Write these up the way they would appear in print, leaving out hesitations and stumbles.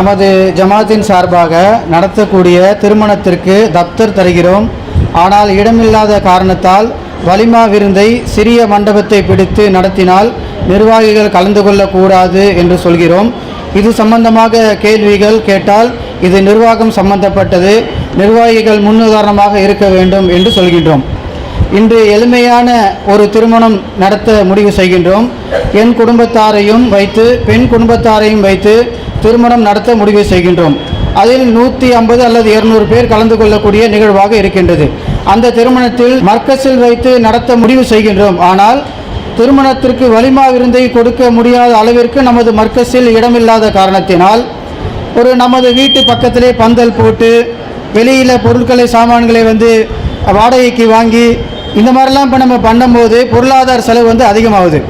நமது ஜமாத்தின் சார்பாக நடத்தக்கூடிய திருமணத்திற்கு தப்தர் தருகிறோம். ஆனால் இடமில்லாத காரணத்தால் வலிமா விருந்தை சிறிய மண்டபத்தை பிடித்து நடத்தினால் நிர்வாகிகள் கலந்து கொள்ளக்கூடாது என்று சொல்கிறோம். இது சம்பந்தமாக கேள்விகள் கேட்டால் இது நிர்வாகம் சம்பந்தப்பட்டது, நிர்வாகிகள் முன்னுதாரணமாக இருக்க வேண்டும் என்று சொல்கின்றோம். இன்று எளிமையான ஒரு திருமணம் நடத்த முடிவு செய்கின்றோம். என் குடும்பத்தாரையும் வைத்து பெண் குடும்பத்தாரையும் வைத்து திருமணம் நடத்த முடிவு செய்கின்றோம். அதில் 150 அல்லது 200 பேர் கலந்து கொள்ளக்கூடிய நிகழ்வாக இருக்கின்றது. அந்த திருமணத்தில் மர்கஸில் வைத்து நடத்த முடிவு செய்கின்றோம். ஆனால் திருமணத்திற்கு வலிமா விருந்தை கொடுக்க முடியாத அளவிற்கு நமது மர்கஸில் இடமில்லாத காரணத்தினால் நமது வீட்டு பக்கத்திலே பந்தல் போட்டு வெளியில் பொருட்களை சாமான்களை வாடகைக்கு வாங்கி இந்த மாதிரிலாம் இப்போ நம்ம பண்ணும்போது பொருளாதார செலவு அதிகமாகுது.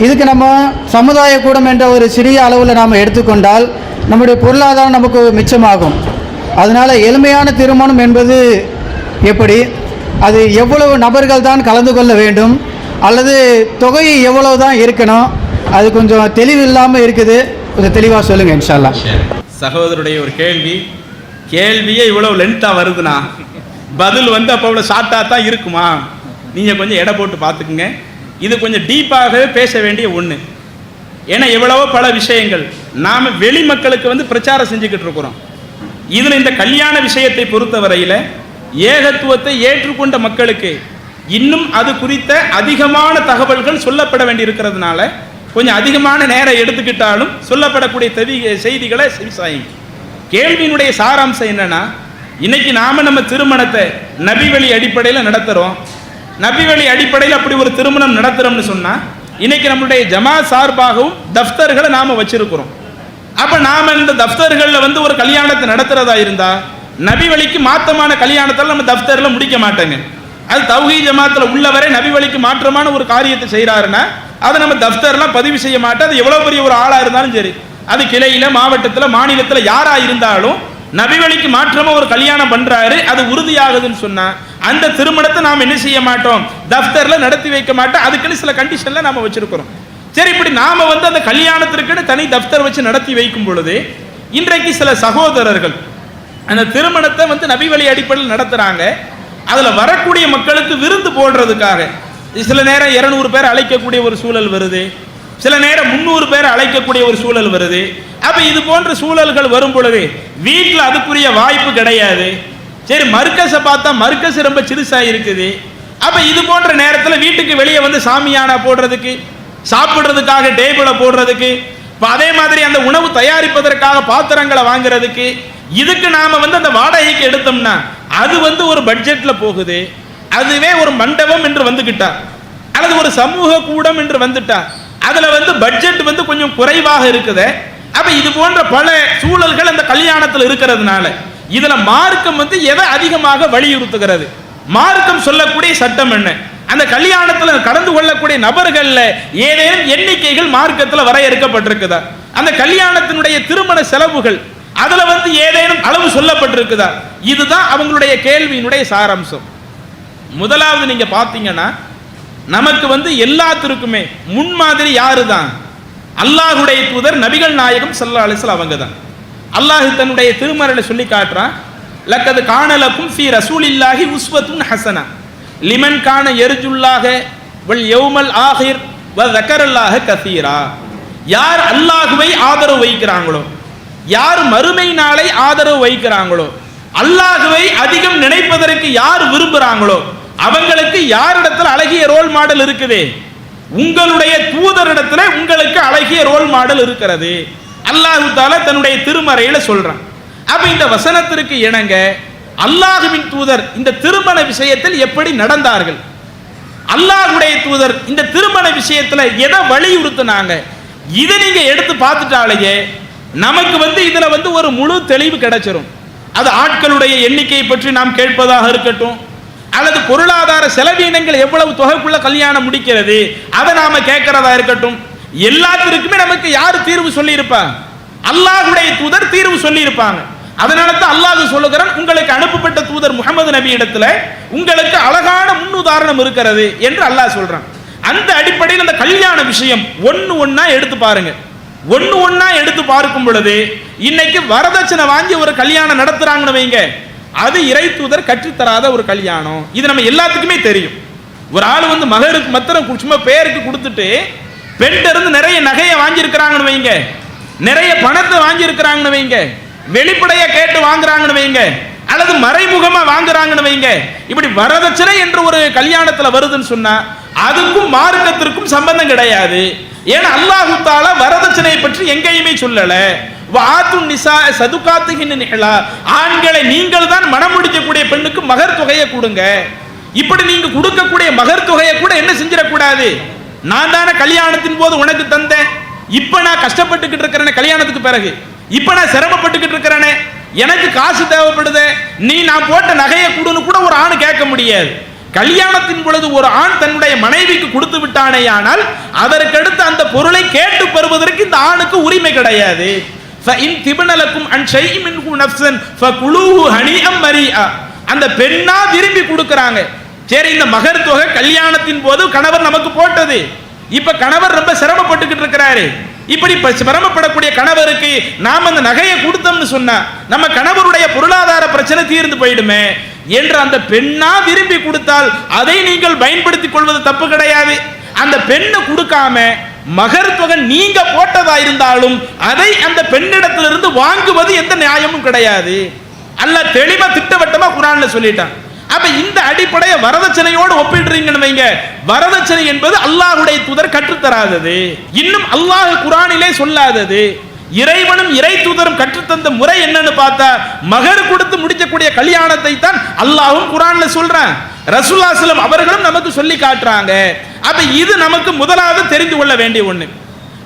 இதுக்கு நம்ம சமுதாய கூடம் என்ற ஒரு சிறிய அளவில் நாம் எடுத்துக்கொண்டால் நம்முடைய பொருளாதாரம் நமக்கு மிச்சமாகும். அதனால் எளிமையான திருமணம் என்பது எப்படி, அது எவ்வளவு நபர்கள் தான் கலந்து கொள்ள வேண்டும் அல்லது தொகை எவ்வளவு தான் இருக்கணும், அது கொஞ்சம் தெளிவு இல்லாமல் இருக்குது. கொஞ்சம் தெளிவாக சொல்லுங்கள் இன்ஷா அல்லாஹ். சகோதரருடைய ஒரு கேள்வியே இவ்வளவு லென்த்தாக வருதுண்ணா, பதில் அப்போ அவ்வளோ ஷார்ட்டாக தான் இருக்குமா? நீங்கள் கொஞ்சம் எடை போட்டு பார்த்துக்குங்க. இது கொஞ்சம் டீப்பாகவே பேச வேண்டிய ஒன்று. ஏன்னா எவ்வளவோ பல விஷயங்கள் நாம் வெளி மக்களுக்கு பிரச்சாரம் செஞ்சுக்கிட்டு இருக்கிறோம். இதில் இந்த கல்யாண விஷயத்தை பொறுத்தவரையில் ஏகத்துவத்தை ஏற்றுக்கொண்ட மக்களுக்கு இன்னும் அது குறித்த அதிகமான தகவல்கள் சொல்லப்பட வேண்டி இருக்கிறதுனால கொஞ்சம் அதிகமான நேரம் எடுத்துக்கிட்டாலும் சொல்லப்படக்கூடிய செய்திகளை செவிசாயும். கேள்வியினுடைய சாராம்சம் என்னன்னா, இன்னைக்கு நம்ம திருமணத்தை நபி வழி அடிப்படையில் நடத்துகிறோம். நபி வழி அடிப்படையில் அப்படி ஒரு திருமணம் நடத்துகிறோம்னு சொன்னால் இன்னைக்கு நம்மளுடைய ஜமாத் சார்பாகவும் தஃப்தர்களை நாம் வச்சிருக்கிறோம். அப்போ நாம் இந்த தஃப்தர்களில் ஒரு கல்யாணத்தை நடத்துகிறதா இருந்தால் நபி வழிக்கு மாற்றமான கல்யாணத்தில் நம்ம தஃப்தரில் முடிக்க மாட்டேங்க. அது தௌஹீத் ஜமாத்தில் உள்ளவரை நபி வழிக்கு மாற்றமான ஒரு காரியத்தை செய்கிறாருன்னா அதை நம்ம தஃப்தர்லாம் பதிவு செய்ய மாட்டோம். அது எவ்வளோ பெரிய ஒரு ஆளாக இருந்தாலும் சரி, அது கிளையில் மாவட்டத்தில் மாநிலத்தில் யாராக இருந்தாலும் நபி வழிக்கு மாற்றமாக ஒரு கல்யாணம் பண்ணுறாரு, அது உறுதியாகுதுன்னு சொன்னால் அந்த திருமணத்தை நாம் என்ன செய்ய மாட்டோம், தஃப்தரில் நடத்தி வைக்க மாட்டோம். அதுக்குன்னு சில கண்டிஷனில் நாம் வச்சுருக்கிறோம். சரி, இப்படி நாம் அந்த கல்யாணத்திற்குன்னு தனி தஃப்தர் வச்சு நடத்தி வைக்கும் பொழுது இன்றைக்கு சில சகோதரர்கள் அந்த திருமணத்தை நபி வழி அடிப்படையில் நடத்துகிறாங்க. அதில் வரக்கூடிய மக்களுக்கு விருந்து போடுறதுக்காக சில நேரம் 200 பேர் அழைக்கக்கூடிய ஒரு சூழல் வருது, சில நேரம் 300 பேர் அழைக்கக்கூடிய ஒரு சூழல் வருது. அப்போ இது போன்ற சூழல்கள் வரும் பொழுது வீட்டில் அதுக்குரிய வாய்ப்பு கிடையாது. சரி, மர்கஸை பார்த்தா மர்கஸ் ரொம்ப சிறுசாக இருக்குது. அப்போ இது போன்ற நேரத்தில் வீட்டுக்கு வெளியே சாமியானா போடுறதுக்கு, சாப்பிட்றதுக்காக டேபிளை போடுறதுக்கு, இப்போ அதே மாதிரி அந்த உணவு தயாரிப்பதற்காக பாத்திரங்களை வாங்குறதுக்கு, இதுக்கு நாம் அந்த வாடகைக்கு எடுத்தோம்னா அது ஒரு பட்ஜெட்டில் போகுது. அதுவே ஒரு மண்டபம் என்று வந்துக்கிட்டா அல்லது ஒரு சமூக கூடம் என்று வந்துட்டா அதில் பட்ஜெட் கொஞ்சம் குறைவாக இருக்குது. அப்போ இது போன்ற பல சூழல்கள் அந்த கல்யாணத்தில் இருக்கிறதுனால இதில் மார்க்கம் எதை அதிகமாக வலியுறுத்துகிறது, மார்க்கம் சொல்லக்கூடிய சட்டம் என்ன, அந்த கல்யாணத்தில் கலந்து கொள்ளக்கூடிய நபர்களில் ஏதேனும் எண்ணிக்கைகள் மார்க்கத்தில் வரையறுக்கப்பட்டிருக்குதா, அந்த கல்யாணத்தினுடைய திருமண செலவுகள் அதில் ஏதேனும் அளவு சொல்லப்பட்டிருக்குதா, இதுதான் அவங்களுடைய கேள்வியினுடைய சாராம்சம். முதலாவது நீங்க பார்த்தீங்கன்னா நமக்கு எல்லாத்திற்குமே முன்மாதிரி யாரு தான், அல்லாஹுடைய தூதர் நபிகள் நாயகம் ஸல்லல்லாஹு அலைஹி வஸல்லம் அவங்க தான். அல்லாஹ் தன்னுடைய திருமறையில சொல்லி காட்டுறான், லக்கது கான லக்கும் ஃபீ ரசூலில்லாஹி உஸ்வத்துன் ஹஸனா லிமன் கான யர்ஜுல்லாஹ வல் யௌமல் ஆகிர் வ ஸக்கரல்லாஹ கஸீரா. யார் அல்லாஹ்வை ஆதரவு வைக்கிறாங்களோ, யார் மறுமை நாளை ஆதரவு வைக்கிறாங்களோ, அல்லாஹ்வை அதிகம் நினைப்பதற்கு யார் விரும்புகிறாங்களோ அவங்களுக்கு யாரிடத்துல அழகிய ரோல் மாடல் இருக்குது, உங்களுடைய தூதரிடத்துல உங்களுக்கு அழகிய ரோல் மாடல் இருக்கிறது. அல்லாஹ் தஆலா தன்னுடைய திருமறையில சொல்றான். அப்ப இந்த வசனத்திற்கு இணங்க அல்லாஹ்வின் தூதர் இந்த திருமண விஷயத்தில் எப்படி நடந்தார்கள், அல்லாஹ்வுடைய தூதர் இந்த திருமண விஷயத்துல எதை வலியுறுத்தினாங்க, இதை நீங்க எடுத்து பார்த்துட்டாலேயே நமக்கு இதுல ஒரு முழு தெளிவு கிடைச்சிரும். அது ஆட்களுடைய எண்ணிக்கையை பற்றி நாம் கேட்பதாக இருக்கட்டும், அல்லது பொருளாதார செலவீனங்கள் எவ்வளவு தொகைக்குள்ள கல்யாணம் முடிக்கிறது அதை நாம கேட்கிறதா இருக்கட்டும், எல்லாத்திற்குமே நமக்கு யார் தீர்வு சொல்லி இருப்பா, அல்லாஹ்வுடைய தூதர் தீர்வு சொல்லி இருப்பாங்க. அதனால தான் அல்லாஹ் சொல்லுகிறான், உங்களுக்கு அனுப்பப்பட்ட தூதர் முகமது நபி இடத்துல உங்களுக்கு அழகான முன்னுதாரணம் இருக்கிறது என்று அல்லாஹ் சொல்றான். அந்த அடிப்படையில் அந்த கல்யாண விஷயம் ஒன்னா எடுத்து பாருங்க. ஒண்ணு ஒண்ணா எடுத்து பார்க்கும் பொழுது இன்னைக்கு வரதட்சணை வாங்கி ஒரு கல்யாணம் நடத்துறாங்கன்னு வைங்க, அது இறை தூதர் கற்றுத்தராத ஒரு கல்யாணம். இது நம்ம எல்லாத்துக்குமே தெரியும். ஒரு ஆள் வந்து மகருக்கு மத்திரம் சும்மா பேருக்கு கொடுத்துட்டு பெண்ட இருந்து நிறைய நகையை வாங்கி இருக்கிறாங்கன்னு வைங்க, நிறைய பணத்தை வாங்கி இருக்கிறாங்கன்னு வைங்க, வெளிப்படையா கேட்டு வாங்குறாங்கன்னு வைங்க, அல்லது மறைமுகமா வாங்குறாங்கன்னு வைங்க, இப்படி வரதட்சணை என்ற ஒரு கல்யாணத்துல வருதுன்னு சொன்னா அதுக்கும் மார்க்கத்திற்கும் சம்பந்தம் கிடையாது. ஏன்னா அல்லாஹ் தஆலா வரதட்சணையை பற்றி எங்கேயுமே சொல்லல. வாத்துன் நிசா சதுகாத்துகின் நிஹலா, ஆண்களை நீங்கள் தான் மனம் முடிக்கக்கூடிய பெண்ணுக்கு மகர் தொகையை கொடுங்க. இப்படி நீங்க கொடுக்கக்கூடிய மகர் தொகையை கூட என்ன செஞ்சிடக்கூடாது, நான் தானே கல்யாணத்தின் போது உனக்கு தந்தேன், இப்ப நான் கஷ்டப்பட்டுக்கிட்டு இருக்கிறேன், கல்யாணத்துக்கு பிறகு இப்ப நான் சிரமப்பட்டுக்கிட்டு இருக்கிறேனே, எனக்கு காசு தேவைப்படுது, நீ நான் போட்ட நகையை கொடுன்னு கூட ஒரு ஆண் கேட்க முடியாது. கல்யாணத்தின் பொழுது ஒரு ஆண் தன்னுடைய மனைவிக்கு கொடுத்து விட்டானேயானால் அதற்கடுத்து அந்த பொருளை கேட்டு பெறுவதற்கு இந்த ஆணுக்கு உரிமை கிடையாது. அந்த பெண்ணா விரும்பி கொடுக்கறாங்க. சரி, இந்த மகர் தொகை கல்யாணத்தின் போது கணவர் நமக்கு போட்டது, இப்ப கணவர் ரொம்ப சிரமப்பட்டுக்கிட்டு இருக்கிறாரு, இப்படி சிரமப்படக்கூடிய கணவருக்கு நாம் அந்த நகையை கொடுத்தோம்னு சொன்னா நம்ம கணவருடைய பொருளாதார பிரச்சனை தீர்ந்து போயிடுமே என்று அந்த பெண்ணா விரும்பி கொடுத்தால் அதை நீங்கள் பயன்படுத்திக் கொள்வது தப்பு கிடையாது. அந்த பெண்ணு கொடுக்காம மகர் தொகை நீங்க போட்டதா இருந்தாலும் அதை அந்த பெண்ணிடத்திலிருந்து வாங்குவது எந்த நியாயமும் கிடையாது. அல்லாஹ் தெளிவா திட்டவட்டமா குர்ஆன்ல சொல்லிட்டான். அப்ப இந்த அடிப்படையை வரதட்சணையோடு ஒப்பிடுறீங்கன்னு வைங்க, வரதட்சணை என்பது அல்லாஹ்வுடைய தூதர் கற்றுத்தராதது, இன்னும் அல்லாஹ் குர்ஆனிலே சொல்லாதது. இறைவனும் இறை தூதரும் கற்றுத்தந்த முறை என்னன்னு பார்த்தா மகர் கொடுத்து முடிக்கக்கூடிய கல்யாணத்தை தான் அல்லாஹ்வும் குர்ஆன்ல சொல்றான், ரசூலுல்லாஹி ஸல்லல்லாஹு அலைஹி வஸல்லம் அவர்களும் நமக்கு சொல்லி காட்டுறாங்க. அப்ப இது நமக்கு முதலாவது தெரிந்து கொள்ள வேண்டிய ஒண்ணு.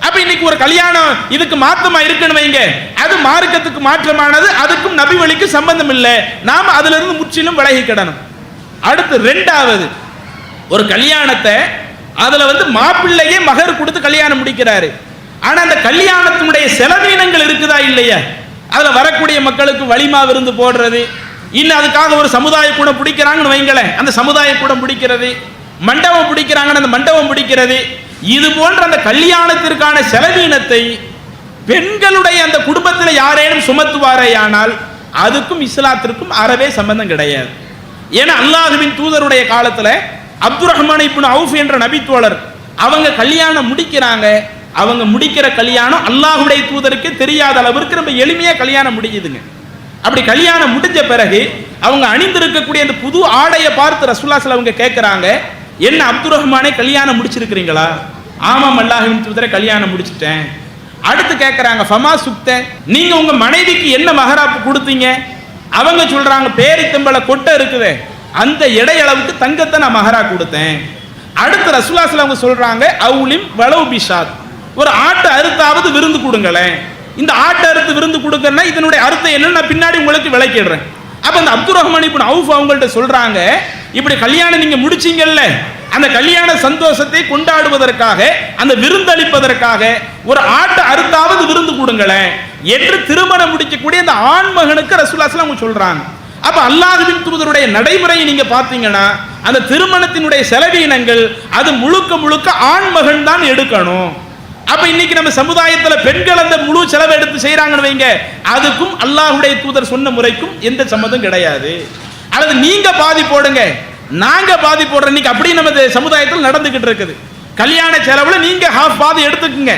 அப்ப இன்னைக்கு ஒரு கல்யாணம் இதுக்கு மாற்றமா இருக்குன்னு வைங்க, அது மார்க்கத்துக்கு மாற்றமானது, அதுக்கும் நபி வழிக்கு சம்பந்தம் இல்லை, நாம அதுல இருந்து முற்றிலும் விலகிக்கிடணும். அடுத்து ரெண்டாவது, ஒரு கல்யாணத்தை அதுல வந்து மாப்பிள்ளையே மகர் கொடுத்து கல்யாணம் முடிக்கிறாரு, ஆனா அந்த கல்யாணத்தினுடைய செலவீனங்கள் இருக்குதா இல்லையா, அதுல வரக்கூடிய மக்களுக்கு வலிமா விருந்து போடுறது, இன்னும் அதுக்காக ஒரு சமுதாய கூட பிடிக்கிறாங்கன்னு வைங்களேன், அந்த சமுதாய கூட பிடிக்கிறது, மண்டபம் பிடிக்கிறாங்கன்னு அந்த மண்டபம் பிடிக்கிறது, இது போன்ற அந்த கல்யாணத்திற்கான செலவீனத்தை பெண்களுடைய அந்த குடும்பத்தில் யாரேனும் சுமத்துவாரேயானால் அதுக்கும் இஸ்லாத்திற்கும் அறவே சம்பந்தம் கிடையாது. ஏன்னா அல்லாஹ்வின் தூதருடைய காலத்துல அப்துர் ரஹ்மான் இப்னு அவுஃப் என்ற நபி தோழர் அவங்க கல்யாணம் முடிக்கிறாங்க. அவங்க முடிக்கிற கல்யாணம் அல்லாஹ்வுடைய தூதருக்கு தெரியாத அளவிற்கு ரொம்ப எளிமையா கல்யாணம் முடியுதுங்க. அப்படி கல்யாணம் முடிஞ்ச பிறகு அவங்க அணிந்திருக்கக்கூடிய அந்த புது ஆடையை பார்த்து ரசூலுல்லாஹி ஸல்லல்லாஹு அலைஹி வஸல்லம் கேட்கிறாங்க, என்ன அப்துர் ரஹ்மானே கல்யாணம் முடிச்சிருக்கிறீங்களா? ஆமாம் அல்லாஹ்வின் தூதரை கல்யாணம் முடிச்சிட்டேன். அடுத்து கேட்கறாங்க, ஃபமா சுக்த, நீங்க உங்க மனைவிக்கு என்ன மஹராப் கொடுத்தீங்க? அவங்க சொல்றாங்க, பேரித்தம்பள கொட்டை இருக்குது அந்த எடை அளவுக்கு தங்கத்தை நான் மஹரா கொடுத்தேன். அடுத்து ரசூலுல்லாஹி ஸல்லல்லாஹு அலைஹி வஸல்லம் சொல்றாங்க, அவுலிம் வலவு பிஷாத், ஒரு ஆட்டை அறுத்தாவது விருந்து கொடுங்களேன். இந்த ஆட்டை அறுத்து விருந்து கொடுக்கறனா இதனுடைய அர்த்தம் என்னன்னு நான் பின்னாடி உங்களுக்கு விளக்கிடுறேன். அப்ப அந்த அப்துர் ரஹ்மான் இப்னு அவுஃப் அவங்கள்ட்ட சொல்றாங்க, இப்படி கல்யாணம் நீங்க முடிச்சீங்கல்ல, அந்த கல்யாண சந்தோஷத்தை கொண்டாடுவதற்காக அந்த விருந்தளிப்பதற்காக ஒரு ஆட்டை அறுத்தாவது விருந்து கொடுங்களேன் என்று திருமணம் முடிக்கக்கூடிய அந்த ஆண் மகனுக்கு ரசூலுல்லாஹி ஸல்லல்லாஹு அலைஹி வஸல்லம் சொல்றாங்க. அப்ப அல்லாஹ்வின் தூதருடைய நடைமுறையை நீங்க பாத்தீங்கன்னா அந்த திருமணத்தினுடைய செலவீனங்கள் அது முழுக்க முழுக்க ஆண் மகன் தான் எடுக்கணும். அப்ப இன்னைக்கு நம்ம சமுதாயத்தில் பெண்கள் அந்த முழு செலவு எடுத்து செய்யறாங்கன்னு வைங்க, அதுக்கும் அல்லாஹ்வுடைய தூதர் சொன்ன முறைக்கும் எந்த சம்மதம் கிடையாது. அல்லது நீங்க பாதி போடுங்க நாங்க பாதி போடுறோம், இன்னைக்கு அப்படி நம்ம சமுதாயத்தில் நடந்துகிட்டு இருக்குது. கல்யாண செலவுல நீங்க ஹாஃப் பாதி எடுத்துக்குங்க,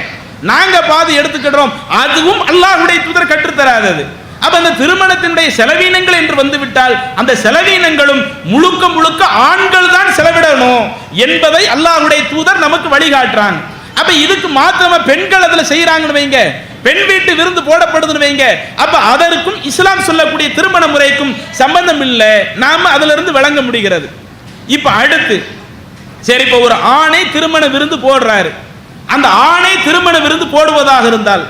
நாங்க பாதி எடுத்துக்கிடுறோம், அதுவும் அல்லாஹ்வுடைய தூதர் கற்றுத்தராதது. அப்ப அந்த திருமணத்தினுடைய செலவீனங்கள் என்று வந்துவிட்டால் அந்த செலவீனங்களும் முழுக்க முழுக்க ஆண்கள் தான் செலவிடணும் என்பதை அல்லாஹ்வுடைய தூதர் நமக்கு வழிகாட்டுறாங்க. அப்ப இதுக்கு மாத்திரமா பெண்கள் அதுல செய்யறாங்கன்னு வைங்க, பெண் வீட்டு விருந்து போடப்படுதுன்னு வைங்க, அப்ப அதற்கும் இஸ்லாம் சொல்லக்கூடிய திருமண முறைக்கும் சம்பந்தம் இல்லை, நாம அதுல இருந்து விளங்க முடிகிறது. இப்ப அடுத்து சரி, இப்ப ஒரு ஆணை திருமண விருந்து போடுறாரு, அந்த ஆணை திருமண விருந்து போடுவதாக இருந்தால்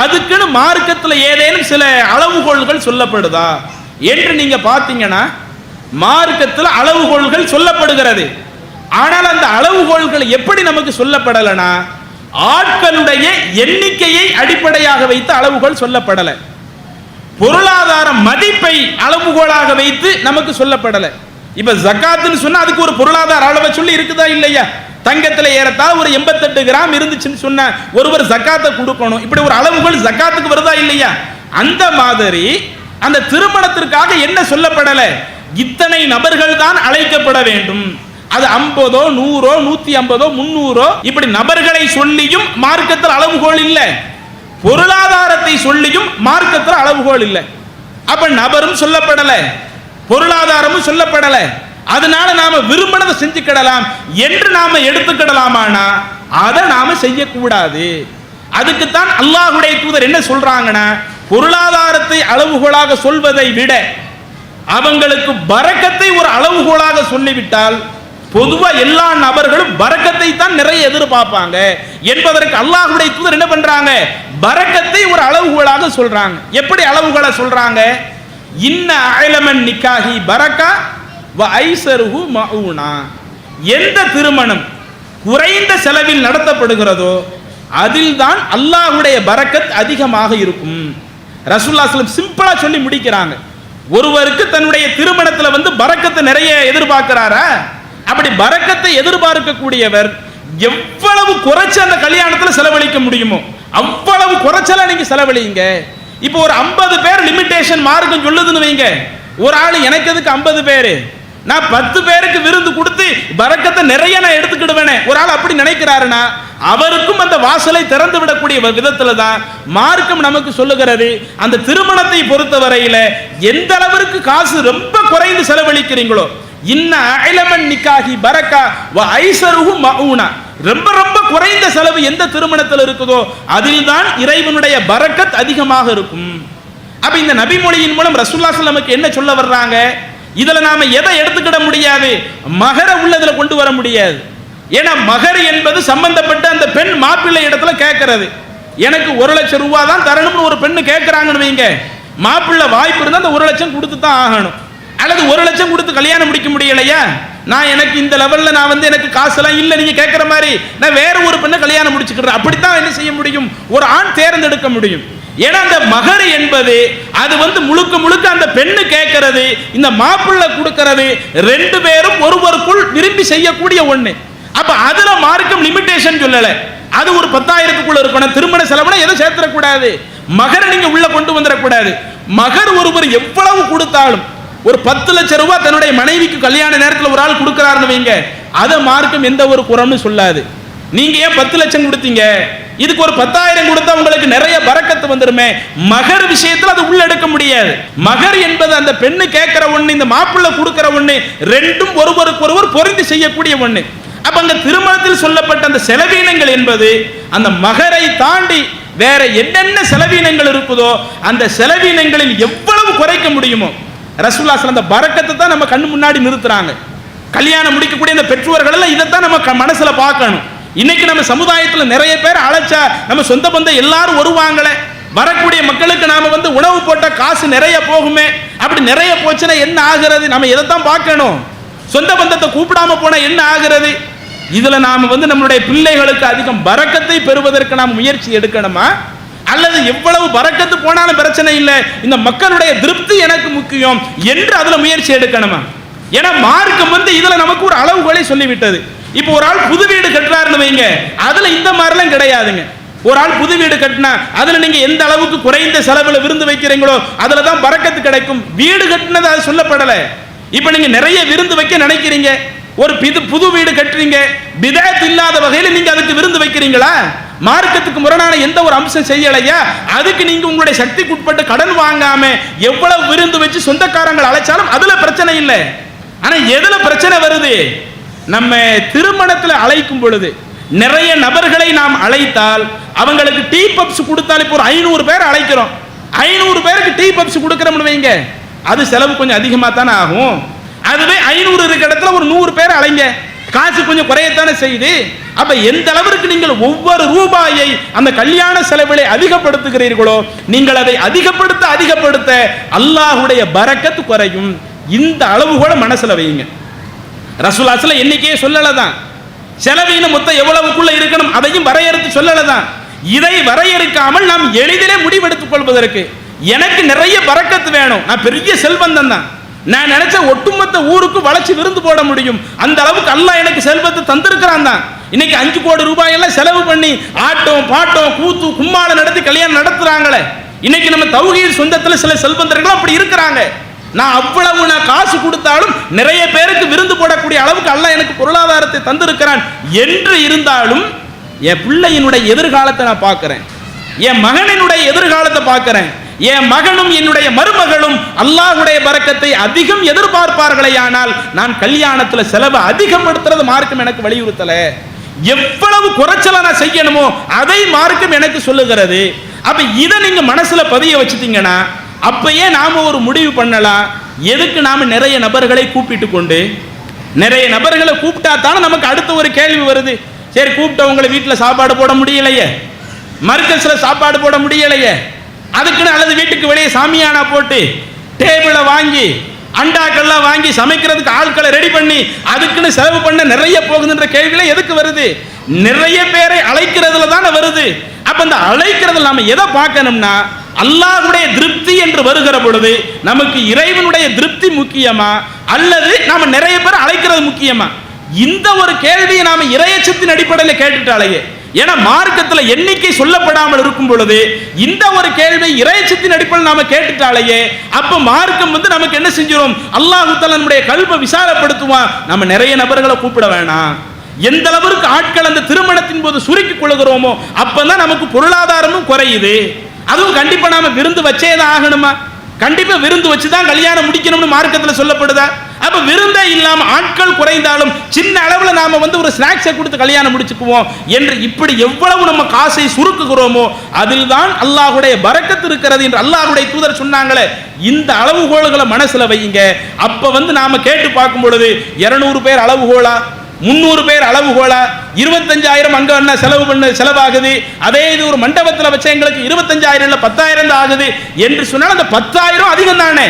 அதுக்குன்னு மார்க்கத்துல ஏதேனும் சில அளவுகோல்கள் சொல்லப்படுதா என்று நீங்க பாத்தீங்கன்னா மார்க்கத்துல அளவுகோல்கள் சொல்லப்படுகிறது. ஆனால் அந்த அளவுகோல்கள் எப்படி நமக்கு சொல்லப்படலனா ஆட்களுடைய எண்ணிக்கையை அடிப்படையாக வைத்து அளவுகோல் சொல்லப்படல, பொருளாதார மதிப்பை அளவுகோலாக வைத்து நமக்கு சொல்லப்படல. இப்ப ஜகாத்துன்னு சொன்னா அதுக்கு ஒரு பொருளாதார அளவை சொல்லி இருக்குதா இல்லையா? தங்கத்தில் ஏறத்தாழ ஒரு 88 கிராம் இருந்துச்சுன்னு சொன்ன ஒருவர் ஜக்காத்தை கொடுக்கணும். இப்படி ஒரு அளவுகள் ஜக்காத்துக்கு வருதா இல்லையா? அந்த மாதிரி அந்த திருமணத்திற்காக என்ன சொல்லப்படல, இத்தனை நபர்கள் தான் அழைக்கப்பட வேண்டும். அது 50, 100, 150, 300 இப்படி நபர்களை சொல்லியும் மார்க்கத்தில் அளவுகோல் இல்லை, பொருளாதாரத்தை சொல்லியும் மார்க்கத்தில் அளவுகோல் இல்லை. அப்ப நபரும் சொல்லப்படல, பொருளாதாரமும் சொல்லப்படல. அதனால நாம விரும்பினதை செஞ்சுக்கிடலாம் என்று நாம எடுத்துக்கிடலாமானா அதை நாம செய்யக்கூடாது. அதுக்குத்தான் அல்லாஹ்வுடைய தூதர் என்ன சொல்றாங்கன்னா, பொருளாதாரத்தை அளவுகோலாக சொல்வதை விட அவங்களுக்கு பரக்கத்தை ஒரு அளவுகோலாக சொல்லிவிட்டால் பொதுவா எல்லா நபர்களும் பரக்கத்தை தான் நிறைய எதிர்பார்ப்பாங்க என்பதற்கு அல்லாஹ்வுடைய தூதர் என்ன பண்றாங்க, பரக்கத்தை ஒரு அளவுகோலாக சொல்றாங்க. எப்படி அளவுகோலை சொல்றாங்க? இன்ன அயலமன் நிக்காஹி பரக்கா வ ஐஸருஹு மஊனா. எந்த திருமணம் குறைந்த செலவில் நடத்தப்படுகிறதோ அதில் தான் அல்லாஹ்வுடைய பரக்கத் அதிகமாக இருக்கும். ரசூலுல்லாஹி ஸல்லல்லாஹு அலைஹி வஸல்லம் சிம்பிளா சொல்லி முடிக்கிறாங்க. ஒருவருக்கு தன்னுடைய திருமணத்தில் வந்து பரக்கத்தை நிறைய எதிர்பார்க்கிறாரா, அப்படி பரக்கத்தை எதிர்பார்க்கக்கூடியவர் எவ்வளவு குறைச்சு அந்த கல்யாணத்தில் செலவழிக்க முடியுமோ அவ்வளவு குறைச்சலா நீங்க செலவழிங்க. இப்போ ஒரு 50 பேர் லிமிடேஷன் மார்க்கம் சொல்லுதுன்னு வைங்க, ஒரு ஆள் எனக்கு எதுக்கு 50 பேர், நான் 10 பேருக்கு விருந்து கொடுத்து பரக்கத்தை நிறைய நான் எடுத்துக்கிடுவேனே, ஒரு ஆள் அப்படி நினைக்கிறாருன்னா அவருக்கும் அந்த வாசலை திறந்து விடக்கூடிய விதத்துல தான் மார்க்கம் நமக்கு சொல்லுகிறது. அந்த திருமணத்தை பொறுத்தவரையில எந்த அளவிற்கு காசு ரொம்ப குறைந்து செலவழிக்கிறீங்களோ, இன்ன அயலமன் நிக்காஹி பரக்கா வ ஐஸருஹு மஊனா, ரொம்ப ரொம்ப குறைந்த செலவு எந்த திருமணத்தில் இருக்குதோ அதில் தான் இறைவனுடைய பரக்கத் அதிகமாக இருக்கும். அப்ப இந்த நபிமொழியின் மூலம் ரசூலுல்லாஹி ஸல்லல்லாஹு அலைஹி வஸல்லம் என்ன சொல்ல வர்றாங்க, இதுல நாம எதை எடுத்துக்கிட முடியாது, மகர உள்ளதுல கொண்டு வர முடியாது. ஏன்னா மகர் என்பது சம்பந்தப்பட்ட அந்த பெண் மாப்பிள்ளை இடத்துல கேட்கறது. எனக்கு 1 லட்சம் ரூபாய் தான் தரணும்னு ஒரு பெண்ணு கேட்கறாங்கன்னு வைங்க, மாப்பிள்ளை வாய்ப்பு இருந்தா அந்த 1 லட்சம் கொடுத்து தான் ஆகணும். அல்லது 1 லட்சம் கொடுத்து கல்யாணம் முடிக்க முடியலையா, நான் எனக்கு இந்த லெவல்ல நான் வந்து எனக்கு காசெல்லாம் இல்லை நீங்க கேட்கிற மாதிரி நான் வேற ஒரு பெண்ணை கல்யாணம் முடிச்சுக்கிறேன், அப்படித்தான் என்ன செய்ய முடியும், ஒரு ஆண் தேர்ந்தெடுக்க முடியும். ஏன்னா அந்த மகர் என்பது அது வந்து முழுக்க முழுக்க அந்த பெண்ணு கேட்கறது, இந்த மாப்பிள்ளை கொடுக்கிறது, 2 பேரும் ஒருவருக்குள் விரும்பி செய்யக்கூடிய ஒண்ணு. அப்ப அதுல மார்க்கம் லிமிடேஷன் சொல்லல, அது ஒரு 10,000க்குள்ள இருக்கணும். திருமண செலவுனா எதுவும் சேர்த்துடக்கூடாது, மகரை நீங்க உள்ள கொண்டு வந்துடக்கூடாது. மகர் ஒருவர் எவ்வளவு கொடுத்தாலும், ஒரு 10 லட்சம் ரூபாய் தன்னுடைய மனைவிக்கு கல்யாண நேரத்தில் ஒரு ஆள் கொடுக்கிறாருன்னு வைங்க, அதை மார்க்கம் எந்த ஒரு குறம்னு சொல்லாது. நீங்க ஏன் 10 லட்சம் கொடுத்தீங்க, இதுக்கு ஒரு 10,000 கொடுத்தா உங்களுக்கு நிறைய பரக்கத்து வந்துருமே, மகர் விஷயத்தில் அது உள்ள எடுக்க முடியாது. மகர் என்பது அந்த பெண்ணு கேட்கிற ஒண்ணு, இந்த மாப்பிள்ளை கொடுக்கிற ஒண்ணு, ரெண்டும் ஒருவருக்கு ஒருவர் பொருந்தி செய்யக்கூடிய ஒண்ணு. அப்ப அந்த திருமணத்தில் சொல்லப்பட்ட அந்த செலவீனங்கள் என்பது அந்த மகரை தாண்டி வேற என்னென்ன செலவீனங்கள் இருக்குதோ அந்த செலவீனங்களில் எவ்வளவு குறைக்க முடியுமோ ரசூலுல்லாஹி ஸல்லல்லாஹு அலைஹி வஸல்லம் அந்த பரக்கத்தை தான் நம்ம கண்ணு முன்னாடி நிறுத்துறாங்க. கல்யாணம் முடிக்கக்கூடிய இந்த பெற்றோர்கள் எல்லாம் இதைத்தான் நம்ம மனசுல பார்க்கணும். இன்னைக்கு நம்ம சமுதாயத்தில் நிறைய பேர் அழைச்சா நம்ம சொந்த பந்தம் எல்லாரும் வருவாங்களே, வரக்கூடிய மக்களுக்கு நாம வந்து உணவு போட்ட காசு நிறைய போகுமே, அப்படி நிறைய போச்சுன்னா என்ன ஆகிறது, நம்ம இதைத்தான் பார்க்கணும். சொந்த பந்தத்தை கூப்பிடாம போனா என்ன ஆகிறது, இதுல நாம வந்து நம்மளுடைய பிள்ளைகளுக்கு அதிகம் பரக்கத்தை பெறுவதற்கு நாம் முயற்சி எடுக்கணுமா, அல்லது எவ்வளவு பரக்கத்து போனாலும் பிரச்சனை இல்லை, இந்த மக்களுடைய திருப்தி எனக்கு முக்கியம் என்று அதுல முயற்சி எடுக்கணுமா? ஏன்னா மார்க்கம் வந்து இதுல நமக்கு ஒரு அளவுகளை சொல்லிவிட்டது. இப்போ ஒரு ஆள் புது வீடு கட்டுறாருன்னு வைங்க, அதுல இந்த மாதிரிலாம் கிடையாதுங்க. ஒரு ஆள் புது வீடு கட்டினா அதுல நீங்க எந்த அளவுக்கு குறைந்த செலவுல விருந்து வைக்கிறீங்களோ அதுல தான் பரக்கத்து கிடைக்கும். வீடு கட்டினது அது சொல்லப்படல. இப்ப நீங்க நிறைய விருந்து வைக்க நினைக்கிறீங்க, ஒரு புது வீடு கட்டுறீங்க, பிதஅத் இல்லாத வகையில் நீங்க அதுக்கு விருந்து வைக்கிறீங்களா, மார்க்கத்துக்கு முரணான எந்த ஒரு அம்சம் செய்யலையா, அதுக்கு நீங்க உங்களுடைய சக்திக்கு உட்பட்டு கடன் வாங்காம எவ்வளவு விருந்து வச்சு சொந்தக்காரங்கள் அழைச்சாலும் அதுல பிரச்சனை இல்லை. ஆனா எதுல பிரச்சனை வருது, நம்ம திருமணத்துல அழைக்கும் பொழுது நிறைய நபர்களை நாம் அழைத்தால் அவங்களுக்கு டீ பப்ஸ் கொடுத்தால், இப்போ ஒரு 500 பேர் அழைக்கிறோம், 500 பேருக்கு டீ பப்ஸ் கொடுக்கிறோம்னு வைங்க, அது செலவு கொஞ்சம் அதிகமாக தானே ஆகும். அதுவே 500 இருக்கிற இடத்துல ஒரு 100 பேர் அழைங்க, காசு கொஞ்சம் குறையத்தானே செய்யுது. அப்ப எந்த அளவிற்கு நீங்கள் ஒவ்வொரு ரூபாயை அந்த கல்யாண செலவிலை அதிகப்படுத்துகிறீர்களோ நீங்கள் அதை அதிகப்படுத்த அதிகப்படுத்த அல்லாஹ்வுடைய பரக்கத்து குறையும். இந்த அளவுகோல மனசுல வையுங்க. ரசூலுல்லாஹி ஸல்லல்லாஹு அலைஹி வஸல்லம் எண்ணிக்கையே சொல்லலதான், செலவீனம் மொத்தம் எவ்வளவுக்குள்ள இருக்கணும் அதையும் வரையறுத்து சொல்லலதான். இதை வரையறுக்காமல் நாம் எளிதிலே முடிவெடுத்துக் கொள்வதற்கு எனக்கு நிறைய பரக்கத்து வேணும், நான் பெரிய செல்வந்தன் தான், நான் நினைச்ச ஒட்டுமொத்த ஊருக்கு வளைச்சு விருந்து போட முடியும். அந்த அளவுக்கு அல்லாஹ் எனக்கு செல்வத்தை தந்திருக்கிறான் தான். இன்னைக்கு 5 கோடி ரூபாய் எல்லாம் செலவு பண்ணி ஆட்டம் பாட்டம் கூத்து கும்மாளம் நடத்தி கல்யாணம் நடத்துறாங்களே. இன்னைக்கு நம்ம தௌஹீத் சொந்தத்துல சில செல்வந்தர்கள் அப்படி இருக்கிறாங்க. நான் காசு கொடுத்தாலும் நிறைய பேருக்கு விருந்து போடக்கூடிய அளவுக்கு அல்லாஹ் எனக்கு பொருளாதாரத்தை தந்திருக்கிறான் என்று இருந்தாலும் என் பிள்ளையினுடைய எதிர்காலத்தை நான் பார்க்கிறேன், என் மகனினுடைய எதிர்காலத்தை பார்க்கிறேன். என் மகனும் என்னுடைய மருமகளும் அல்லாஹ்வுடைய பரக்கத்தை அதிகம் எதிர்பார்ப்பார்களே, ஆனால் நான் கல்யாணத்துல செலவு அதிகப்படுத்துறது மார்க்கம் எனக்கு வலியுறுத்தல. எவ்வளவு குறைச்சலா நான் செய்யணுமோ அதை மார்க்கம் எனக்கு சொல்லுகிறது. அப்ப இதை நீங்க மனசுல பதிய வச்சுட்டீங்கன்னா அப்பயே நாம ஒரு முடிவு பண்ணலாம். எதுக்கு நாம நிறைய நபர்களை கூப்பிட்டு கொண்டு, நிறைய நபர்களை கூப்பிட்டா தானே நமக்கு அடுத்த ஒரு கேள்வி வருது. சரி, கூப்பிட்டவங்களை வீட்டில் சாப்பாடு போட முடியலையே, மர்கஸ்ல சாப்பாடு போட முடியலையே, அதுக்குன்னு அல்லது வீட்டுக்கு வெளியே சாமியானா போட்டு டேபிளை வாங்கி அண்டாக்கள்லாம் வாங்கி சமைக்கிறதுக்கு ஆட்களை ரெடி பண்ணி அதுக்குன்னு செலவு பண்ண நிறைய போகுதுன்ற கேள்விகளை எதுக்கு வருது? நிறைய பேரை அழைக்கிறதுல தானே வருது. அப்ப இந்த அழைக்கிறதுல நாம எதை பார்க்கணும்னா, அல்லாஹ்வுடைய திருப்தி என்று வருகிற பொழுது நமக்கு இறைவனுடைய திருப்தி முக்கியமா அல்லது நாம நிறைய பேர் அழைக்கிறது முக்கியமா? இந்த ஒரு கேள்வியை நாம இறையச்சத்தின் அடிப்படையில் கேட்டுட்டாலேயே, ஏன்னா மார்க்கத்தில் எண்ணிக்கை சொல்லப்படாமல் இருக்கும் பொழுது இந்த ஒரு கேள்வி இறையச்சத்தின் அடிப்படையில் நாம கேட்டுட்டாலேயே, அப்ப மார்க்கம் நமக்கு என்ன செஞ்சிடும்? அல்லாஹ் தஆலா நம்முடைய கல்பை விசாலப்படுத்துவான். நம்ம நிறைய நபர்களை கூப்பிட வேணாம். எந்த அளவிற்கு ஆட்கள் அந்த திருமணத்தின் போது சுருக்கிக் கொள்கிறோமோ அப்பதான் நமக்கு பொருளாதாரமும் குறையுது. அதுவும் கண்டிப்பா நாம விருந்து வச்சேதான் ஆகணுமா? கண்டிப்பா விருந்து வச்சுதான் கல்யாணம் முடிக்கணும்னு மார்க்கத்தில் சொல்லப்படுதா? அப்ப விருந்தே இல்லாம ஆட்கள் குறைந்தாலும் சின்ன அளவுல நாம ஒரு ஸ்நாக்ஸை கொடுத்து கல்யாணம் முடிச்சுக்குவோம் என்று இப்படி எவ்வளவு நம்ம காசை சுருக்குகிறோமோ அதில் தான் அல்லாஹ்வுடைய பரக்கத்து இருக்கிறது என்று அல்லாஹ்வுடைய தூதர் சொன்னாங்களே. இந்த அளவுகோல்களை மனசுல வையுங்க. அப்ப நாம கேட்டு பார்க்கும் பொழுது 200 பேர் அளவுகோலா, 300 பேர் அளவுகோலா, 25,000 அங்க என்ன செலவாகுது, அதே இது ஒரு மண்டபத்தில் வச்ச எங்களுக்கு 25,000 இல்ல 10,000 ஆகுது என்று சொன்னால் அந்த 10,000 அதிகம் தானே.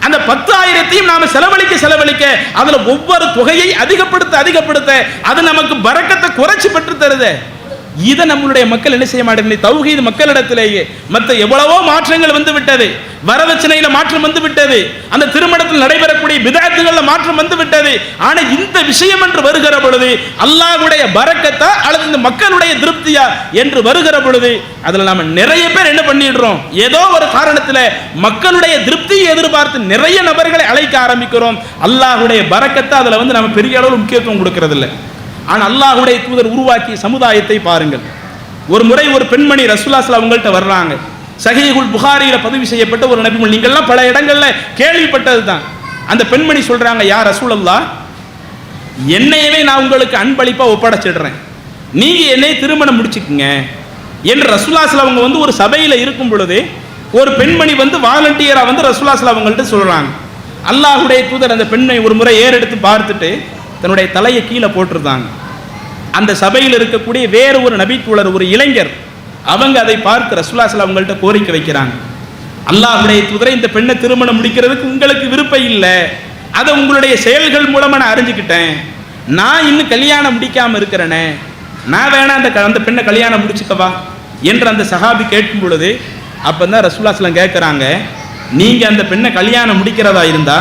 அந்த 10,000ஐயும் நாம செலவழிக்க அதுல ஒவ்வொரு தொகையை அதிகப்படுத்த அது நமக்கு பரக்கத்தை குறைச்சு பெற்று தருது. இதை நம்மளுடைய மக்கள் என்ன செய்ய மாட்டேங்குது? தௌஹீத் மக்களிடத்திலேயே மற்ற எவ்வளவோ மாற்றங்கள் வந்து விட்டது. வரதட்சணையில மாற்றம் வந்து விட்டது, அந்த திருமணத்தில் நடைபெறக்கூடிய பிதஅத்துகள்ல மாற்றம் வந்து விட்டது. ஆனா இந்த விஷயம் என்று வருகிற பொழுது அல்லாஹ்வுடைய பரக்கத்தா அல்லது இந்த மக்களுடைய திருப்தியா என்று வருகிற பொழுது அதுல நாம நிறைய பேர் என்ன பண்ணிடுறோம்? ஏதோ ஒரு காரணத்துல மக்களுடைய திருப்தியை எதிர்பார்த்து நிறைய நபர்களை அழைக்க ஆரம்பிக்கிறோம். அல்லாஹ்வுடைய பரக்கத்தா அதுல நம்ம பெரிய அளவில் முக்கியத்துவம் கொடுக்கிறது இல்லை. ஆனால் அல்லாஹ்வுடைய தூதர் உருவாக்கிய சமுதாயத்தை பாருங்கள். ஒரு முறை ஒரு பெண்மணி ரசூலுல்லாஹி ஸல்லல்லாஹு அவங்கள்ட்ட வர்றாங்க. சஹீஹுல் புகாரியில பதிவு செய்யப்பட்ட ஒரு நபிமொழி, நீங்கள்லாம் பல இடங்கள்ல கேள்விப்பட்டது தான். அந்த பெண்மணி சொல்றாங்க, யா ரசூலல்லாஹ், என்னையவே நான் உங்களுக்கு அன்பளிப்பா ஒப்படைச்சிடுறேன், நீங்க என்னை திருமணம் முடிச்சுக்குங்க என்று ரசூலுல்லாஹி ஸல்லல்லாஹு அவங்க ஒரு சபையில இருக்கும் பொழுது ஒரு பெண்மணி வாலண்டியரா ரசூலுல்லாஹி ஸல்லல்லாஹு அவங்கள்ட்ட சொல்றாங்க. அல்லாஹ்வுடைய தூதர் அந்த பெண்ணை ஒரு முறை ஏறெடுத்து பார்த்துட்டு தன்னுடைய தலையை கீழே போட்டிருந்தாங்க. அந்த சபையில் இருக்கக்கூடிய வேறு ஒரு நபித்தோழர், ஒரு இளைஞர், அவங்க அதை பார்த்து ரசூலுல்லாஹி ஸல்லல்லாஹு அவங்கள்ட்ட கோரிக்கை வைக்கிறாங்க. அல்லாஹ்வுடைய தூதரை, இந்த பெண்ணை திருமணம் முடிக்கிறதுக்கு உங்களுக்கு விருப்பம் இல்லை, அதை உங்களுடைய செயல்கள் மூலமா நான் அறிஞ்சுக்கிட்டேன், நான் இன்னும் கல்யாணம் முடிக்காம இருக்கிறேனே, நான் வேணா அந்த பெண்ணை கல்யாணம் முடிச்சுக்கவா என்று அந்த சஹாபி கேட்கும் பொழுது அப்பதான் ரசூலுல்லாஹி ஸல்லல்லாஹு அலைஹி கேட்கிறாங்க, நீங்க அந்த பெண்ணை கல்யாணம் முடிக்கிறதா இருந்தா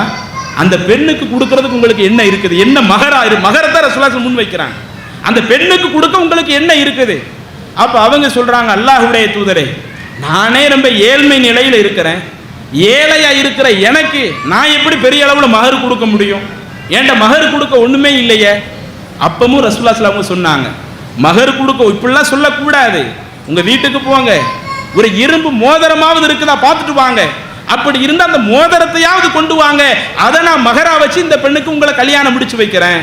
அந்த பெண்ணுக்கு கொடுக்கறதுக்கு உங்களுக்கு என்ன இருக்குது? என்ன மகரத்தை ரசூலுல்லாஹி முன் வைக்கிறாங்க. அந்த பெண்ணுக்கு கொடுக்க உங்களுக்கு என்ன இருக்குது? அப்ப அவங்க சொல்றாங்க, அல்லாஹ்வுடைய தூதரே, நானே ரொம்ப ஏழ்மை நிலையில இருக்கிறேன், ஏழையா இருக்கிற எனக்கு நான் எப்படி பெரிய அளவுல மகர் கொடுக்க முடியும்? ஏன்டா மகர் கொடுக்க ஒண்ணுமே இல்லையே. அப்பமும் ரசூலுல்லாஹி ஸல்லல்லாஹு அலைஹி சொன்னாங்க, மகர் கொடுக்க இப்படிலாம் சொல்லக்கூடாது, உங்க வீட்டுக்கு போங்க, ஒரு இரும்பு மோதிரமாவது இருக்குதா பார்த்துட்டு வாங்க, அப்படி இருந்தா அந்த மோதிரத்தையாவது கொண்டு வாங்க, அதை நான் மகரா வச்சு இந்த பெண்ணுக்கு உங்களை கல்யாணம் முடிச்சு வைக்கிறேன்.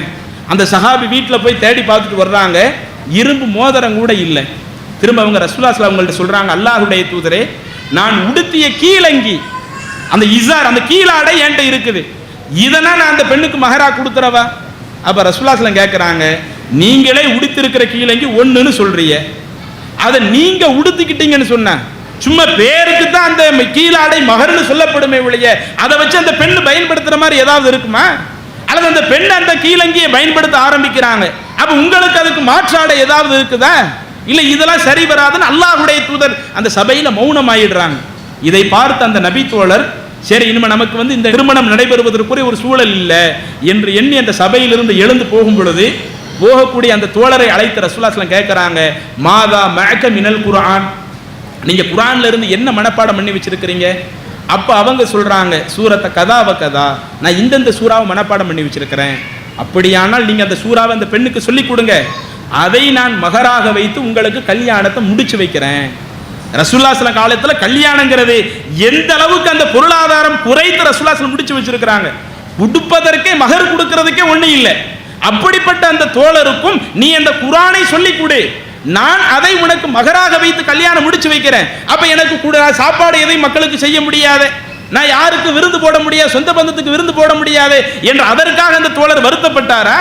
அந்த சஹாபி வீட்டில் போய் தேடி பார்த்துட்டு வர்றாங்க, இரும்பு மோதிரம் கூட இல்லை. திரும்ப அவங்க ரசூலுல்லாஹி ஸல்லல்லாஹு அவங்கள்ட்ட சொல்றாங்க, அல்லாஹ்வுடைய தூதரே, நான் உடுத்திய கீழங்கி, அந்த இசார், அந்த கீழாடை என்கிட்ட இருக்குது, இதனா நான் அந்த பெண்ணுக்கு மகரா கொடுத்துறவா? அப்ப ரசூலுல்லாஹி ஸல்லல்லாஹு கேட்கிறாங்க, நீங்களே உடுத்திருக்கிற கீழங்கி ஒண்ணுன்னு சொல்றீங்க, அதை நீங்க உடுத்திக்கிட்டீங்கன்னு சொன்ன சும்மா பேருக்கு தான் அந்த கீழாடை மகர்னு சொல்லப்படுமே ஒழிய அதை வச்சு அந்த பெண்ணு பயன்படுத்துற மாதிரி ஏதாவது இருக்குமா? அல்லது அந்த பெண் அந்த கீழங்கியை பயன்படுத்த ஆரம்பிக்கிறாங்க, அப்ப உங்களுக்கு அதுக்கு மாற்றாடை ஏதாவது இருக்குதா? இல்ல இதெல்லாம் சரி வராதுன்னு அல்லாஹ்வுடைய தூதர் அந்த சபையில மௌனம் ஆயிடுறாங்க. இதை பார்த்து அந்த நபி தோழர் சரி இனிமே நமக்கு வந்து இந்த திருமணம் நடைபெறுவதற்குரிய ஒரு சூழல் இல்லை என்று எண்ணி அந்த சபையிலிருந்து எழுந்து போகும் பொழுது போகக்கூடிய அந்த தோழரை அழைத்த ரசூலுல்லாஹி ஸல்லல்லாஹு அலைஹி வஸல்லம் கேட்கறாங்க, மாதா மஅக மினல் குர்ஆன், நீங்க குர்ஆன்ல இருந்து என்ன மனப்பாடம் பண்ணி வச்சிருக்கிறீங்க? அப்ப அவங்க சொல்றாங்க, சூரத்த கதாவ கதா, நான் இந்த சூறாவை மனப்பாடம் பண்ணி வச்சிருக்கிறேன். அப்படியானால் நீங்க அந்த சூறாவை அந்த பெண்ணுக்கு சொல்லி கொடுங்க, அதை நான் மகராக வைத்து உங்களுக்கு கல்யாணத்தை முடிச்சு வைக்கிறேன். ரசூலுல்லாஹி ஸல்லல்லாஹு அலைஹி காலத்துல கல்யாணங்கிறது எந்த அளவுக்கு அந்த பொருளாதாரம் குறைத்து ரசூலுல்லாஹி ஸல்லல்லாஹு முடிச்சு வச்சிருக்கிறாங்க. உடுப்பதற்கே மகர் கொடுக்கிறதுக்கே ஒண்ணு இல்லை. அப்படிப்பட்ட அந்த தோழருக்கும் நீ அந்த குர்ஆனை சொல்லி கொடு, நான் அதை உனக்கு மகராக வைத்து கல்யாணம் முடிச்சு வைக்கிறேன். அப்ப எனக்கு கூட சாப்பாடு எதையும் மக்களுக்கு செய்ய முடியாது, நான் யாருக்கு விருந்து போட முடியாது, சொந்த பந்தத்துக்கு விருந்து போட முடியாது என்று அதற்காக அந்த தோழர் வருத்தப்பட்டாரா?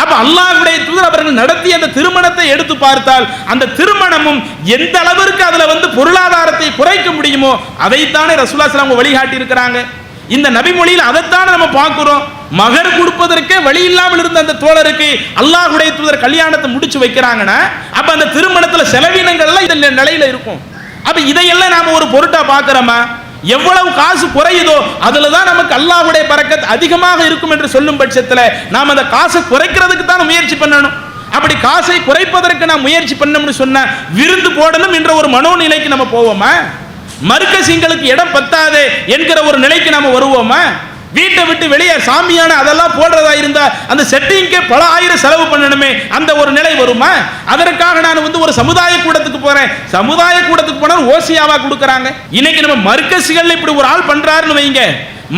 அப்ப அல்லாஹ்வுடைய தூதர் அவர்கள் நடத்திய அந்த திருமணத்தை எடுத்து பார்த்தால் அந்த திருமணமும் எந்த அளவிற்கு அதுல வந்து பொருளாதாரத்தை குறைக்க முடியுமோ அதைத்தானே ரசூலுல்லாஹி ஸல்லல்லாஹு அலைஹி வஸல்லம் வழிகாட்டி இருக்கிறாங்க. இந்த நபிமொழியில் அதைத்தானே நம்ம பார்க்கிறோம். மகர் கொடுப்பதற்கே வழி இல்லாமல் இருந்த அந்த தோழருக்கு அல்லாஹ்வுடைய தூதர் கல்யாணத்தை முடிச்சு வைக்கிறாங்கன்னா அப்ப அந்த திருமணத்துல செலவினங்கள் எல்லாம் இந்த நிலையில இருக்கும். அப்ப இதையெல்லாம் நாம ஒரு பொருட்டா பார்க்கிறோமா? எவ்வளவு காசு குறையுதோ அதுல தான் நமக்கு அல்லாஹ்வுடைய பரக்கத் அதிகமாக இருக்கும் என்று சொல்லும் பட்சத்தில் நாம் அந்த காசை குறைக்கிறதுக்கு தான் முயற்சி பண்ணணும். அப்படி காசை குறைப்பதற்கு நாம் முயற்சி பண்ணணும்னு சொன்னா விருந்து போடணும் என்ற ஒரு மனோநிலைக்கு நம்ம போவோமா? மர்க்கசிங்களுக்கு இடம் பத்தாது என்கிற ஒரு நிலைக்கு நாம வருவோமா? வீட்டை விட்டு வெளியே சாமியான அதெல்லாம் போடுறதா இருந்தா அந்த செட்டிங்கே பல ஆயிரம் செலவு பண்ணணுமே, அந்த ஒரு நிலை வருமா? அதற்காக நான் வந்து ஒரு சமுதாய கூடத்துக்கு போறேன், சமுதாய கூடத்துக்கு போனா ஓசியாவா கொடுக்கறாங்க. இன்னைக்கு நம்ம மர்க்கசிகள் இப்படி ஒரு ஆள் பண்றாருன்னு வைங்க,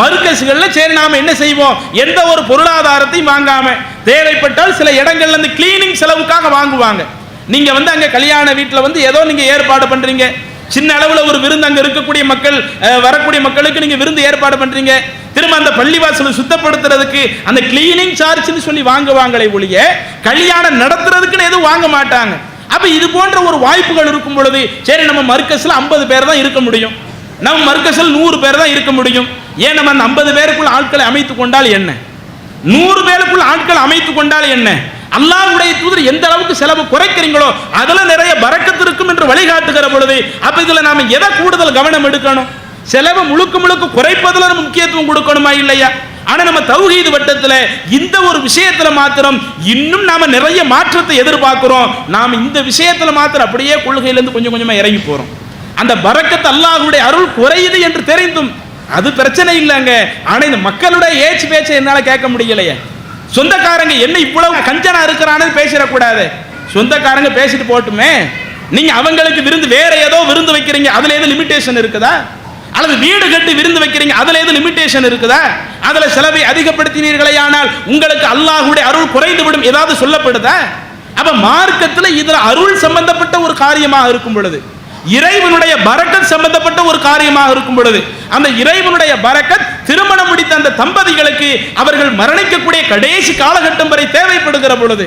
மர்க்கசிகள்ல சரி நாம என்ன செய்வோம், எந்த ஒரு பொருளாதாரத்தையும் வாங்காம தேவைப்பட்டால் சில இடங்கள்ல இருந்து கிளீனிங் செலவுக்காக வாங்குவாங்க. நீங்க வந்து அங்க கல்யாண வீட்டுல வந்து ஏதோ நீங்க ஏற்பாடு பண்றீங்க, சின்ன அளவுல ஒரு விருந்து, அங்க இருக்கக்கூடிய மக்கள் வரக்கூடிய மக்களுக்கு நீங்க விருந்து ஏற்பாடு பண்றீங்க, திரும்ப அந்த பள்ளிவாசலை சுத்தப்படுத்துறதுக்கு அந்த கிளீனிங் சார்ஜ்னு சொல்லி வாங்குவாங்களே ஒழிய கல்யாணம் நடத்துறதுக்குன்னு எதுவும் வாங்க மாட்டாங்க. அப்ப இது போன்ற ஒரு வாய்ப்புகள் இருக்கும் பொழுது சரி நம்ம மர்க்கஸ்ல 50 பேர் தான் இருக்க முடியும், நம்ம மர்க்கஸ்ல 100 பேர் தான் இருக்க முடியும், ஏன் நம்ம அந்த 50 பேருக்குள்ள ஆட்களை அமைத்துக் கொண்டால் என்ன, 100 பேருக்குள்ள ஆட்கள் அமைத்துக் கொண்டால் என்ன? அல்லாஹ்வுடைய தூதர் எந்த அளவுக்கு செலவு குறைக்கிறீங்களோ அதுல நிறைய பரக்கத்து இருக்கும் என்று வழிகாட்டுகிற பொழுது அப்ப இதுல நாம எதை கூடுதல் கவனம் எடுக்கணும்? செலவு முழுக்க முழுக்க குறைப்பதுல நம்ம முக்கியத்துவம் கொடுக்கணுமா இல்லையா? ஆனா நம்ம தௌஹீத் வட்டத்துல இந்த ஒரு விஷயத்துல மாத்திரம் இன்னும் நாம நிறைய மாற்றத்தை எதிர்பார்க்கிறோம். நாம இந்த விஷயத்துல மாத்திரம் அப்படியே கொள்கையில இருந்து கொஞ்சம் கொஞ்சமா இறங்கி போறோம். அந்த பரக்கத் அல்லாஹ்வுடைய அருள் குறையுது என்று தெரிந்தும் அது பிரச்சனை இல்லைங்க. ஆனா இந்த மக்களுடைய ஏச்சு பேச்சை என்னால கேட்க முடியலையே. சொந்தக்காரங்க என்ன இவ்வளவு கஞ்சனா இருக்கிறான்னு பேசிடக்கூடாது, சொந்தக்காரங்க பேசிட்டு போட்டுமே. நீங்க அவங்களுக்கு விருந்து வேற ஏதோ விருந்து வைக்கிறீங்க, அதுல ஏதோ லிமிடேஷன் இருக்குதா? அல்லது வீடு கட்டி விருந்து வைக்கிறீங்க, அதுல ஏதோ லிமிடேஷன் இருக்குதா? அதுல செலவை அதிகப்படுத்தினீர்களே ஆனால் உங்களுக்கு அல்லாஹ்வுடைய அருள் குறைந்து விடும் ஏதாவது சொல்லப்படுதா? அப்ப மார்க்கத்துல இதுல அருள் சம்பந்தப்பட்ட ஒரு காரியமாக இருக்கும் பொழுது, இறைவனுடைய பரக்கத் சம்பந்தப்பட்ட ஒரு காரியமாக இருக்கும் பொழுது, அந்த இறைவனுடைய பரக்கத் திருமணம் முடித்த அந்த தம்பதிகளுக்கு அவர்கள் மரணிக்கக்கூடிய கடைசி காலகட்டம் வரை தேவைப்படுகிற பொழுது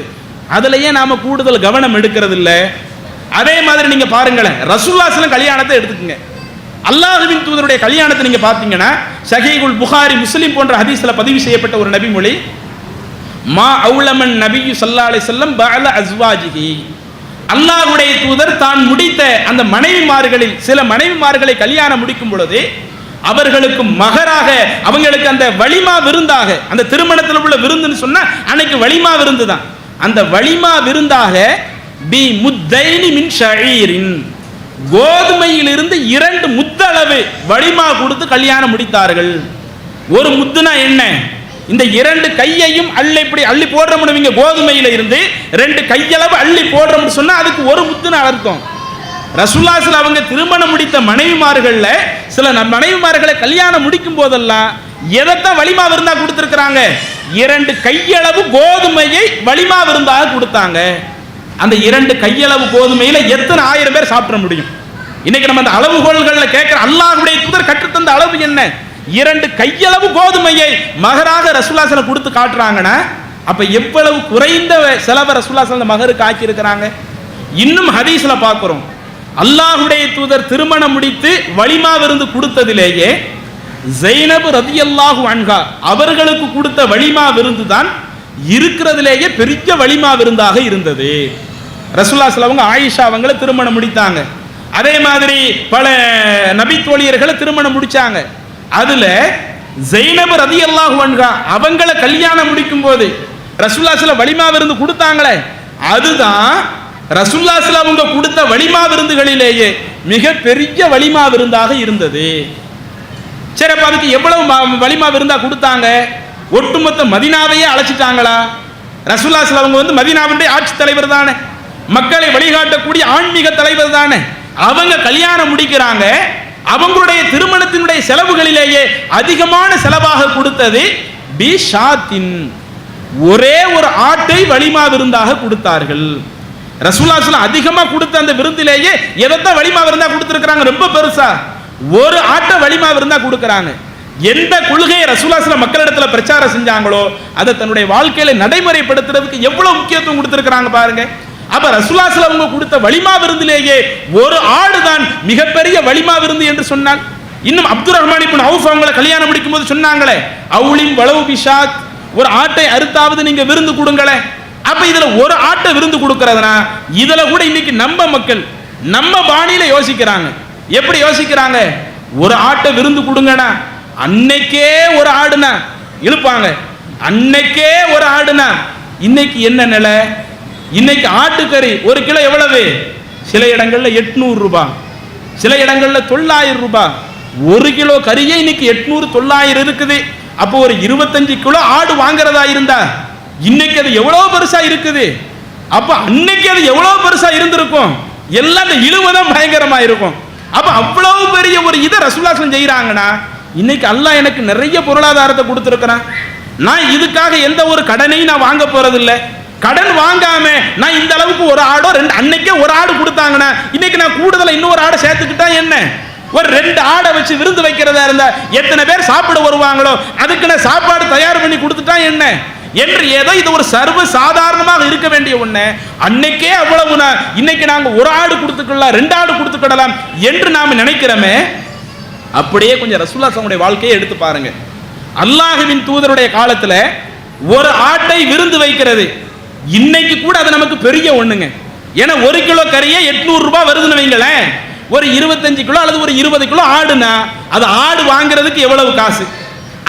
அதுலயே நாம கூடுதல் கவனம் எடுக்கிறது இல்ல. அதே மாதிரி நீங்க பாருங்களேன், ரசூலுல்லாஹி ஸல்லல்லாஹு அலைஹி கல்யாணத்தை எடுத்துக்கங்க, அல்லாஹ்வின் தூதருடைய கல்யாணத்தை நீங்க பாத்தீங்கன்னா ஸஹீஹுல் புகாரி முஸ்லிம் போன்ற ஹதீஸ்ல பதிவு செய்யப்பட்ட ஒரு நபி மொழி, மா அவுலமன் நபியு ஸல்லல்லாஹு அலைஹி வஸல்லம் பஅல அஸ்வாஜிஹி, அல்லாஹ்வுடைய தூதர் தான் முடித்த அந்த மனைவிமார்களில் சில மனைவிமார்களை கல்யாணம் முடிக்கும் பொழுது அவர்களுக்கு மகராக அவங்களுக்கு அந்த வலிமா விருந்தாக, அந்த திருமணத்தில் உள்ள விருந்துன்னு சொன்னா அன்னைக்கு வலிமா விருந்து தான், அந்த வலிமா விருந்தாக பி முத்தைனி மின் ஷஈரின், கோதுமையிலிருந்து 2 முத்தளவு வலிமா கொடுத்து கல்யாணம் முடித்தார்கள். ஒரு முத்துனா என்ன, இந்த 2 கையையும் அள்ளி இப்படி அள்ளி போடுறோம்னு கோதுமையில இருந்து 2 கையளவு அள்ளி போடுறோம்னு சொன்னா அதுக்கு ஒரு முத்துன்னு அர்த்தம். ரசூலுல்லாஹி ஸல்லல்லாஹு அவங்க திருமணம் முடித்த மனைவிமார்கள்ல சில மனைவிமார்களை கல்யாணம் முடிக்கும் போதெல்லாம் எதைத்தான் வலிமா விருந்தா கொடுத்திருக்கிறாங்க, 2 கையளவு கோதுமையை வலிமா விருந்தாக கொடுத்தாங்க. அந்த 2 கையளவு கோதுமையில எத்தனை 1000 பேர் சாப்பிட முடியும்? இன்னைக்கு நம்ம அந்த அளவுகோல்கள்ல கேட்கிற அல்லாஹ்வுடைய தூதர் கற்றுத்தந்த அளவு என்ன? 2 கையளவு கோதுமையை மகராக ரசூலுல்லாஹி ஸல்லல்லாஹு கொடுத்து காட்டுறாங்கன்னா அப்ப எவ்வளவு குறைந்த செலவை ரசூலுல்லாஹி ஸல்லல்லாஹு மகருக்கு ஆக்கி இருக்கிறாங்க. இன்னும் ஹதீஸ்ல பார்க்கிறோம், அல்லாஹ்வுடைய தூதர் திருமணம் முடித்து வலிமா விருந்து கொடுத்ததிலேயே ஸைனப் ரலியல்லாஹு அன்ஹா அவர்களுக்கு கொடுத்த வலிமா விருந்து தான் இருக்கிறதுலேயே பெரிய வலிமா விருந்தாக இருந்தது. ரசூலுல்லாஹி ஸல்லல்லாஹு அவங்க ஆயிஷா அவங்களை திருமணம் முடித்தாங்க, அதே மாதிரி பல நபி தோழியர்களை திருமணம் முடிச்சாங்க. அதுல ஜைனப் ரலியல்லாஹு அன்ஹா அவங்கள கல்யாணம் முடிக்கும் போது ரசூலுல்லாஹி ஸல்லல்லாஹு வலிமா விருந்து கொடுத்தாங்களே, அதுதான் ரசூலுல்லாஹி ஸல்லல்லாஹு அவங்க கொடுத்த வலிமா விருந்துகளிலேயே மிக பெரிய வலிமா விருந்தாக இருந்தது. சரி, அப்ப அதுக்கு எவ்வளவு வலிமா விருந்தா கொடுத்தாங்க? ஒட்டுமொத்த மதீனாவையே அழைச்சிட்டாங்களா? ரசூலுல்லாஹி ஸல்லல்லாஹு அவங்க வந்து மதீனாவுடைய ஆட்சி தலைவர் தானே, மக்களை வழிகாட்டக்கூடிய ஆன்மீக தலைவர் தானே. அவங்க கல்யாணம் முடிக்கிறாங்க. அவங்களுடைய திருமணத்தினுடைய செலவுகளிலேயே அதிகமான செலவாக கொடுத்தது பிஷாத்தின், ஒரே ஒரு ஆட்டை வலிமா விருந்தாக கொடுத்தார்கள். ரசூலுல்லாஹி ஸல்லல்லாஹு அதிகமா கொடுத்த அந்த விருந்திலேயே எதைத்தான் வலிமா விருந்தா கொடுத்திருக்கிறாங்க? ரொம்ப பெருசா ஒரு ஆட்டை வலிமா விருந்தா கொடுக்கறாங்க. எந்த கொள்கையை ரசூலுல்லாஹி ஸல்லல்லாஹு மக்களிடத்துல பிரச்சாரம் செஞ்சாங்களோ அதை தன்னுடைய வாழ்க்கையில நடைமுறைப்படுத்துறதுக்கு எவ்வளவு முக்கியத்துவம் கொடுத்திருக்கிறாங்க பாருங்க. அப்ப ரசூலுல்லாஹி ஸல்லல்லாஹு அவங்க கொடுத்த வலிமா விருந்திலேயே ஒரு ஆடு தான் மிகப்பெரிய வலிமா விருந்து என்று சொன்னான். இன்னும் அப்துர் ரஹ்மான் இப்னு அவுஃப் அவங்களை கல்யாணம் முடிக்கும் போது சொன்னாங்களே, அவுலிம் வலவு பிஷாத், ஒரு ஆட்டை அறுத்தாவது நீங்க விருந்து கொடுங்களே. அப்ப இதுல ஒரு ஆட்டை விருந்து கொடுக்கறதுனா இதுல கூட இன்னைக்கு நம்ம மக்கள் நம்ம பாணியில யோசிக்கிறாங்க. எப்படி யோசிக்கிறாங்க? ஒரு ஆட்டை விருந்து கொடுங்கனா அன்னைக்கே ஒரு ஆடுனா இழுப்பாங்க, அன்னைக்கே ஒரு ஆடுனா. இன்னைக்கு என்ன நிலை? இன்னைக்கு ஆட்டுக்கறி ஒரு கிலோ எவ்வளவு? சில இடங்கள்ல 800 ரூபாய், சில இடங்கள்ல 900 ரூபாய். ஒரு கிலோ கறியே இன்னைக்கு 800 900 இருக்குது. அப்போ ஒரு 25 கிலோ ஆடு வாங்குறதா இருந்தா இன்னைக்கு அது எவ்வளவு பெருசா இருக்குது. அப்ப அன்னைக்கு அது எவ்வளவு பெருசா இருந்திருக்கும். எல்லாம் இந்த இழுவதான் பயங்கரமா இருக்கும். அப்ப அவ்வளவு பெரிய ஒரு இதை ரசூலுல்லாஹி ஸல்லல்லாஹு செய்யறாங்கன்னா இன்னைக்கு அல்லாஹ் எனக்கு நிறைய பொருளாதாரத்தை கொடுத்திருக்கிறான். நான் இதுக்காக எந்த ஒரு கடனையும் நான் வாங்க போறது இல்லை. கடன் வாங்காம நான் இந்த அளவுக்கு ஒரு ஆடோ ரெண்டு, அன்னைக்கே ஒரு ஆடு கொடுத்தாங்கன்னா இன்னைக்கு நான் கூடுதலா இன்னொரு ஆடை சேர்த்துக்கிட்டா என்ன? ஒரு 2 ஆடை வச்சு விருந்து வைக்கிறதா இருந்தா எத்தனை பேர் சாப்பிட வருவாங்களோ அதுக்கு நான் சாப்பாடு தயார் பண்ணி கொடுத்துட்டா என்ன என்று ஏதோ இது ஒரு சர்வ சாதாரணமாக இருக்க வேண்டிய ஒண்ணு. அன்னைக்கே அவ்வளவுனா இன்னைக்கு நாங்க ஒரு ஆடு கொடுத்துக்கலாம், 2 ஆடு கொடுத்துக்கிடலாம் என்று நாம நினைக்கிறோமே. அப்படியே கொஞ்சம் ரசூலுல்லாஹி ஸல்லல்லாஹு வாழ்க்கையை எடுத்து பாருங்க. அல்லாஹ்வின் தூதருடைய காலத்துல ஒரு ஆட்டை விருந்து வைக்கிறது இன்னைக்கு கூட அது நமக்கு பெரிய ஒண்ணுங்க. ஏன்னா ஒரு கிலோ கறியே 800 ரூபாய் வருதுன்னு வைங்களேன். ஒரு 25 கிலோ அல்லது ஒரு 20 கிலோ ஆடுனா அது ஆடு வாங்குறதுக்கு எவ்வளவு காசு,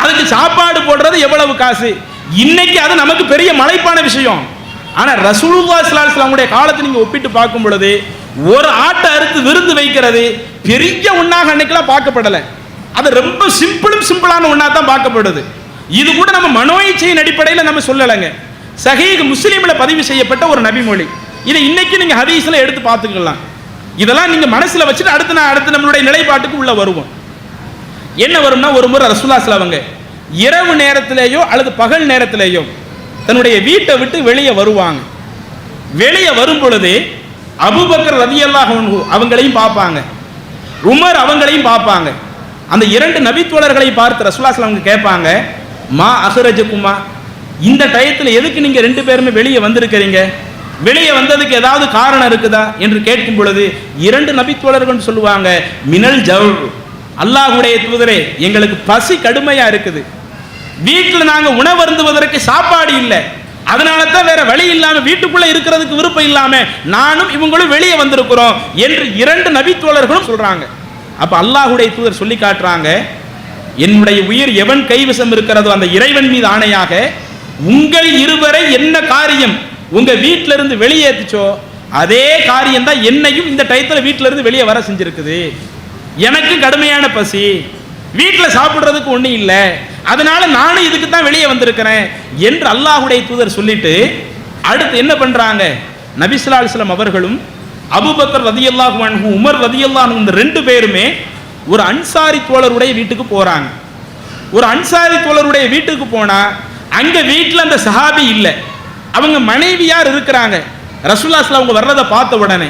அதுக்கு சாப்பாடு போடுறது எவ்வளவு காசு. இன்னைக்கு அது நமக்கு பெரிய மலைப்பான விஷயம். ஆனா ரசூலுல்லாஹி ஸல்லல்லாஹு அலைஹி வஸல்லம் காலத்தை நீங்க ஒப்பிட்டு பார்க்கும் பொழுது ஒரு ஆட்டை அறுத்து விருந்து வைக்கிறது பெரிய ஒண்ணாக அன்னைக்கெல்லாம் பார்க்கப்படல. அது ரொம்ப சிம்பிளான ஒண்ணா தான் பார்க்கப்படுது. இது கூட நம்ம மனோ இச்சையின் அடிப்படையில் நம்ம சொல்லலைங்க. சஹீஹ் முஸ்லிம்ல பதிவு செய்யப்பட்ட ஒரு நபிமொழி. இதை இன்னைக்கு நீங்க ஹதீஸ்ல எடுத்து பார்த்துக்கலாம். இதெல்லாம் நீங்க மனசுல வச்சுட்டு அடுத்து நம்மளுடைய நிலைப்பாட்டுக்கு உள்ள வருவோம். என்ன வரும்னா, ஒரு முறை ரசூலுல்லாஹி ஸல்லல்லாஹு அலைஹி வஸல்லம் இரவு நேரத்திலேயோ அல்லது பகல் நேரத்திலேயோ தன்னுடைய வீட்டை விட்டு வெளியே வருவாங்க. வெளியே வரும் பொழுது அபூபக்கர் ரலியல்லாஹு அன்ஹு அவங்களையும் பார்ப்பாங்க, உமர் அவங்களையும் பார்ப்பாங்க. அந்த 2 நபித்தோழர்களை பார்த்து ரசூலுல்லாஹி ஸல்லல்லாஹு அலைஹி வஸல்லம் கேட்பாங்க, மா அஹ்ரஜகுமா, இந்த டயத்தில் எதுக்கு நீங்க 2 பேருமே வெளியே வந்திருக்கிறீங்க? வெளியே வந்ததுக்கு ஏதாவது காரணம் இருக்குதா என்று கேட்கும் பொழுது 2 நபித்தோழர்கள் சொல்லுவாங்க, மினல் ஜவ்ர், அல்லாஹ்வுடைய தூதரே எங்களுக்கு பசி கடுமையா இருக்குது, வீட்டில் நாங்க உணவு அருந்துவதற்கு சாப்பாடு இல்லை, அதனால தான் வேற வழி இல்லாம வீட்டுக்குள்ள இருக்கிறதுக்கு விருப்பம் இல்லாம நானும் இவங்களும் வெளியே வந்திருக்கிறோம் என்று 2 நபித்தோழர்களும் சொல்றாங்க. அப்ப அல்லாஹ்வுடைய தூதர் சொல்லி காட்டுறாங்க, என்னுடைய உயிர் எவன் கைவசம் இருக்கிறதோ அந்த இறைவன் மீது ஆணையாக உங்கள் இருவரை என்ன காரியம் உங்க வீட்டில இருந்து வெளியேற்றுச்சோ அதே காரியம் தான் என்னையும் இந்த டயத்துல வீட்டில இருந்து வெளியே வர செஞ்சிருக்குது. எனக்கு கடுமையான பசி, வீட்டில் சாப்பிடுறதுக்கு ஒன்றும் இல்லை, அதனால நானும் இதுக்கு தான் வெளியே வந்திருக்கிறேன் என்று அல்லாஹ்வுடைய தூதர் சொல்லிட்டு அடுத்து என்ன பண்றாங்க, நபி ஸல்லல்லாஹு அலைஹி வஸல்லம் அவர்களும் அபூபக்கர் ரலியல்லாஹு அன்ஹு உமர் ரலியல்லாஹு அன்ஹு இந்த 2 பேருமே ஒரு அன்சாரி தோழருடைய வீட்டுக்கு போறாங்க. ஒரு அன்சாரி தோழருடைய வீட்டுக்கு போனா அங்க வீட்டில் அந்த சஹாபி இல்லை, அவங்க மனைவியார் இருக்கிறாங்க. ரசூலுல்லாஹி ஸல்லல்லாஹு அவங்க வர்றதை பார்த்த உடனே,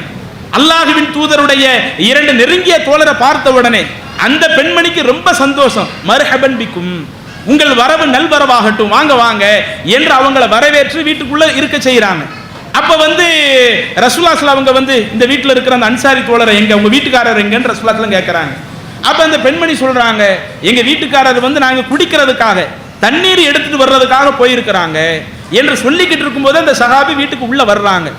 அல்லாஹ்வின் தூதருடைய 2 நெருங்கிய தோழரை பார்த்த உடனே அந்த பெண்மணிக்கு ரொம்ப சந்தோஷம். மர்ஹபன் பிக்கும், உங்கள் வரவு நல்வரவாகட்டும், வாங்க வாங்க என்று அவங்கள வரவேற்று வீட்டுக்குள்ள இருக்க செய்யறாங்க. அப்ப ரசூலுல்லாஹி ஸல்லல்லாஹு அவங்க இந்த வீட்டில் இருக்கிற அந்த அன்சாரி தோழரை எங்க, உங்க வீட்டுக்காரர் எங்கன்னு ரசூலுல்லாஹி ஸல்லல்லாஹு கேட்கறாங்க. அப்ப அந்த பெண்மணி சொல்றாங்க, எங்க வீட்டுக்காரர் நாங்க குடிக்கிறதுக்காக தண்ணீர் எடுத்துட்டு வர்றதுக்காக போயிருக்கிறாங்க என்று சொல்லிக்கிட்டு இருக்கும்போது அந்த சஹாபி வீட்டுக்கு உள்ள வர்றாங்க.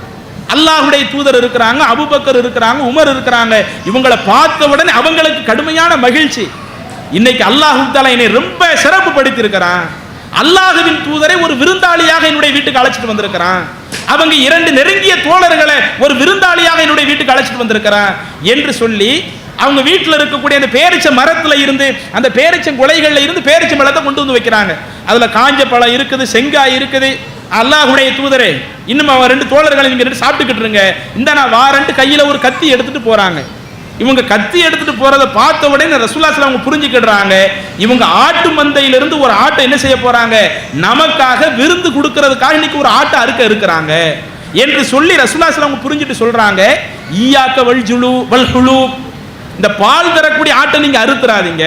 அல்லாஹ்வுடைய தூதர் இருக்கிறாங்க, அபூபக்கர் இருக்கிறாங்க, உமர் இருக்கிறாங்க. இவங்களை பார்த்த உடனே அவங்களுக்கு கடுமையான மகிழ்ச்சி. இன்னைக்கு அல்லாஹ் தஆலா என்னை ரொம்ப சிறப்பு படுத்தியிருக்கிறான். அல்லாஹ்வின் தூதரை ஒரு விருந்தாளியாக என்னுடைய வீட்டுக்கு அழைச்சிட்டு வந்திருக்கிறான். அவங்க 2 நெருங்கிய தோழர்களை ஒரு விருந்தாளியாக என்னுடைய வீட்டுக்கு அழைச்சிட்டு வந்திருக்கிறான் என்று சொல்லி அவங்க வீட்டில் இருக்கக்கூடிய அந்த பேரிச்ச மரத்துல இருந்து அந்த பேரிச்சம் கொலைகள்ல இருந்து பேரிச்ச பழத்தை கொண்டு வந்து வைக்கிறாங்க. அதுல காஞ்ச பழம் இருக்குது, செங்காய் இருக்குது. அல்லாஹ்வுடைய தூதரே, இன்னும் அவன் 2 தோழர்களை நீங்க 2 சாப்பிட்டுக்கிட்டு இருங்க, இந்த நான் வாரன்ட்டு கையில ஒரு கத்தி எடுத்துட்டு போறாங்க. இவங்க கத்தி எடுத்துட்டு போறதை பார்த்த உடனே ரசூலுல்லாஹி ஸல்லல்லாஹு அலைஹி வஸல்லம் புரிஞ்சுக்கிடுறாங்க, இவங்க ஆட்டு மந்தையிலிருந்து ஒரு ஆட்டை என்ன செய்ய போறாங்க, நமக்காக விருந்து கொடுக்கறதுக்காக இன்னைக்கு ஒரு ஆட்டை அறுக்க இருக்கிறாங்க என்று சொல்லி ரசூலுல்லாஹி ஸல்லல்லாஹு அலைஹி வஸல்லம் புரிஞ்சுட்டு சொல்றாங்க, ஈயாக்க வல் ஜுலு வல் ஹுலூப், இந்த பால் தரக்கூடிய ஆட்டை நீங்க அறுத்துறாதீங்க.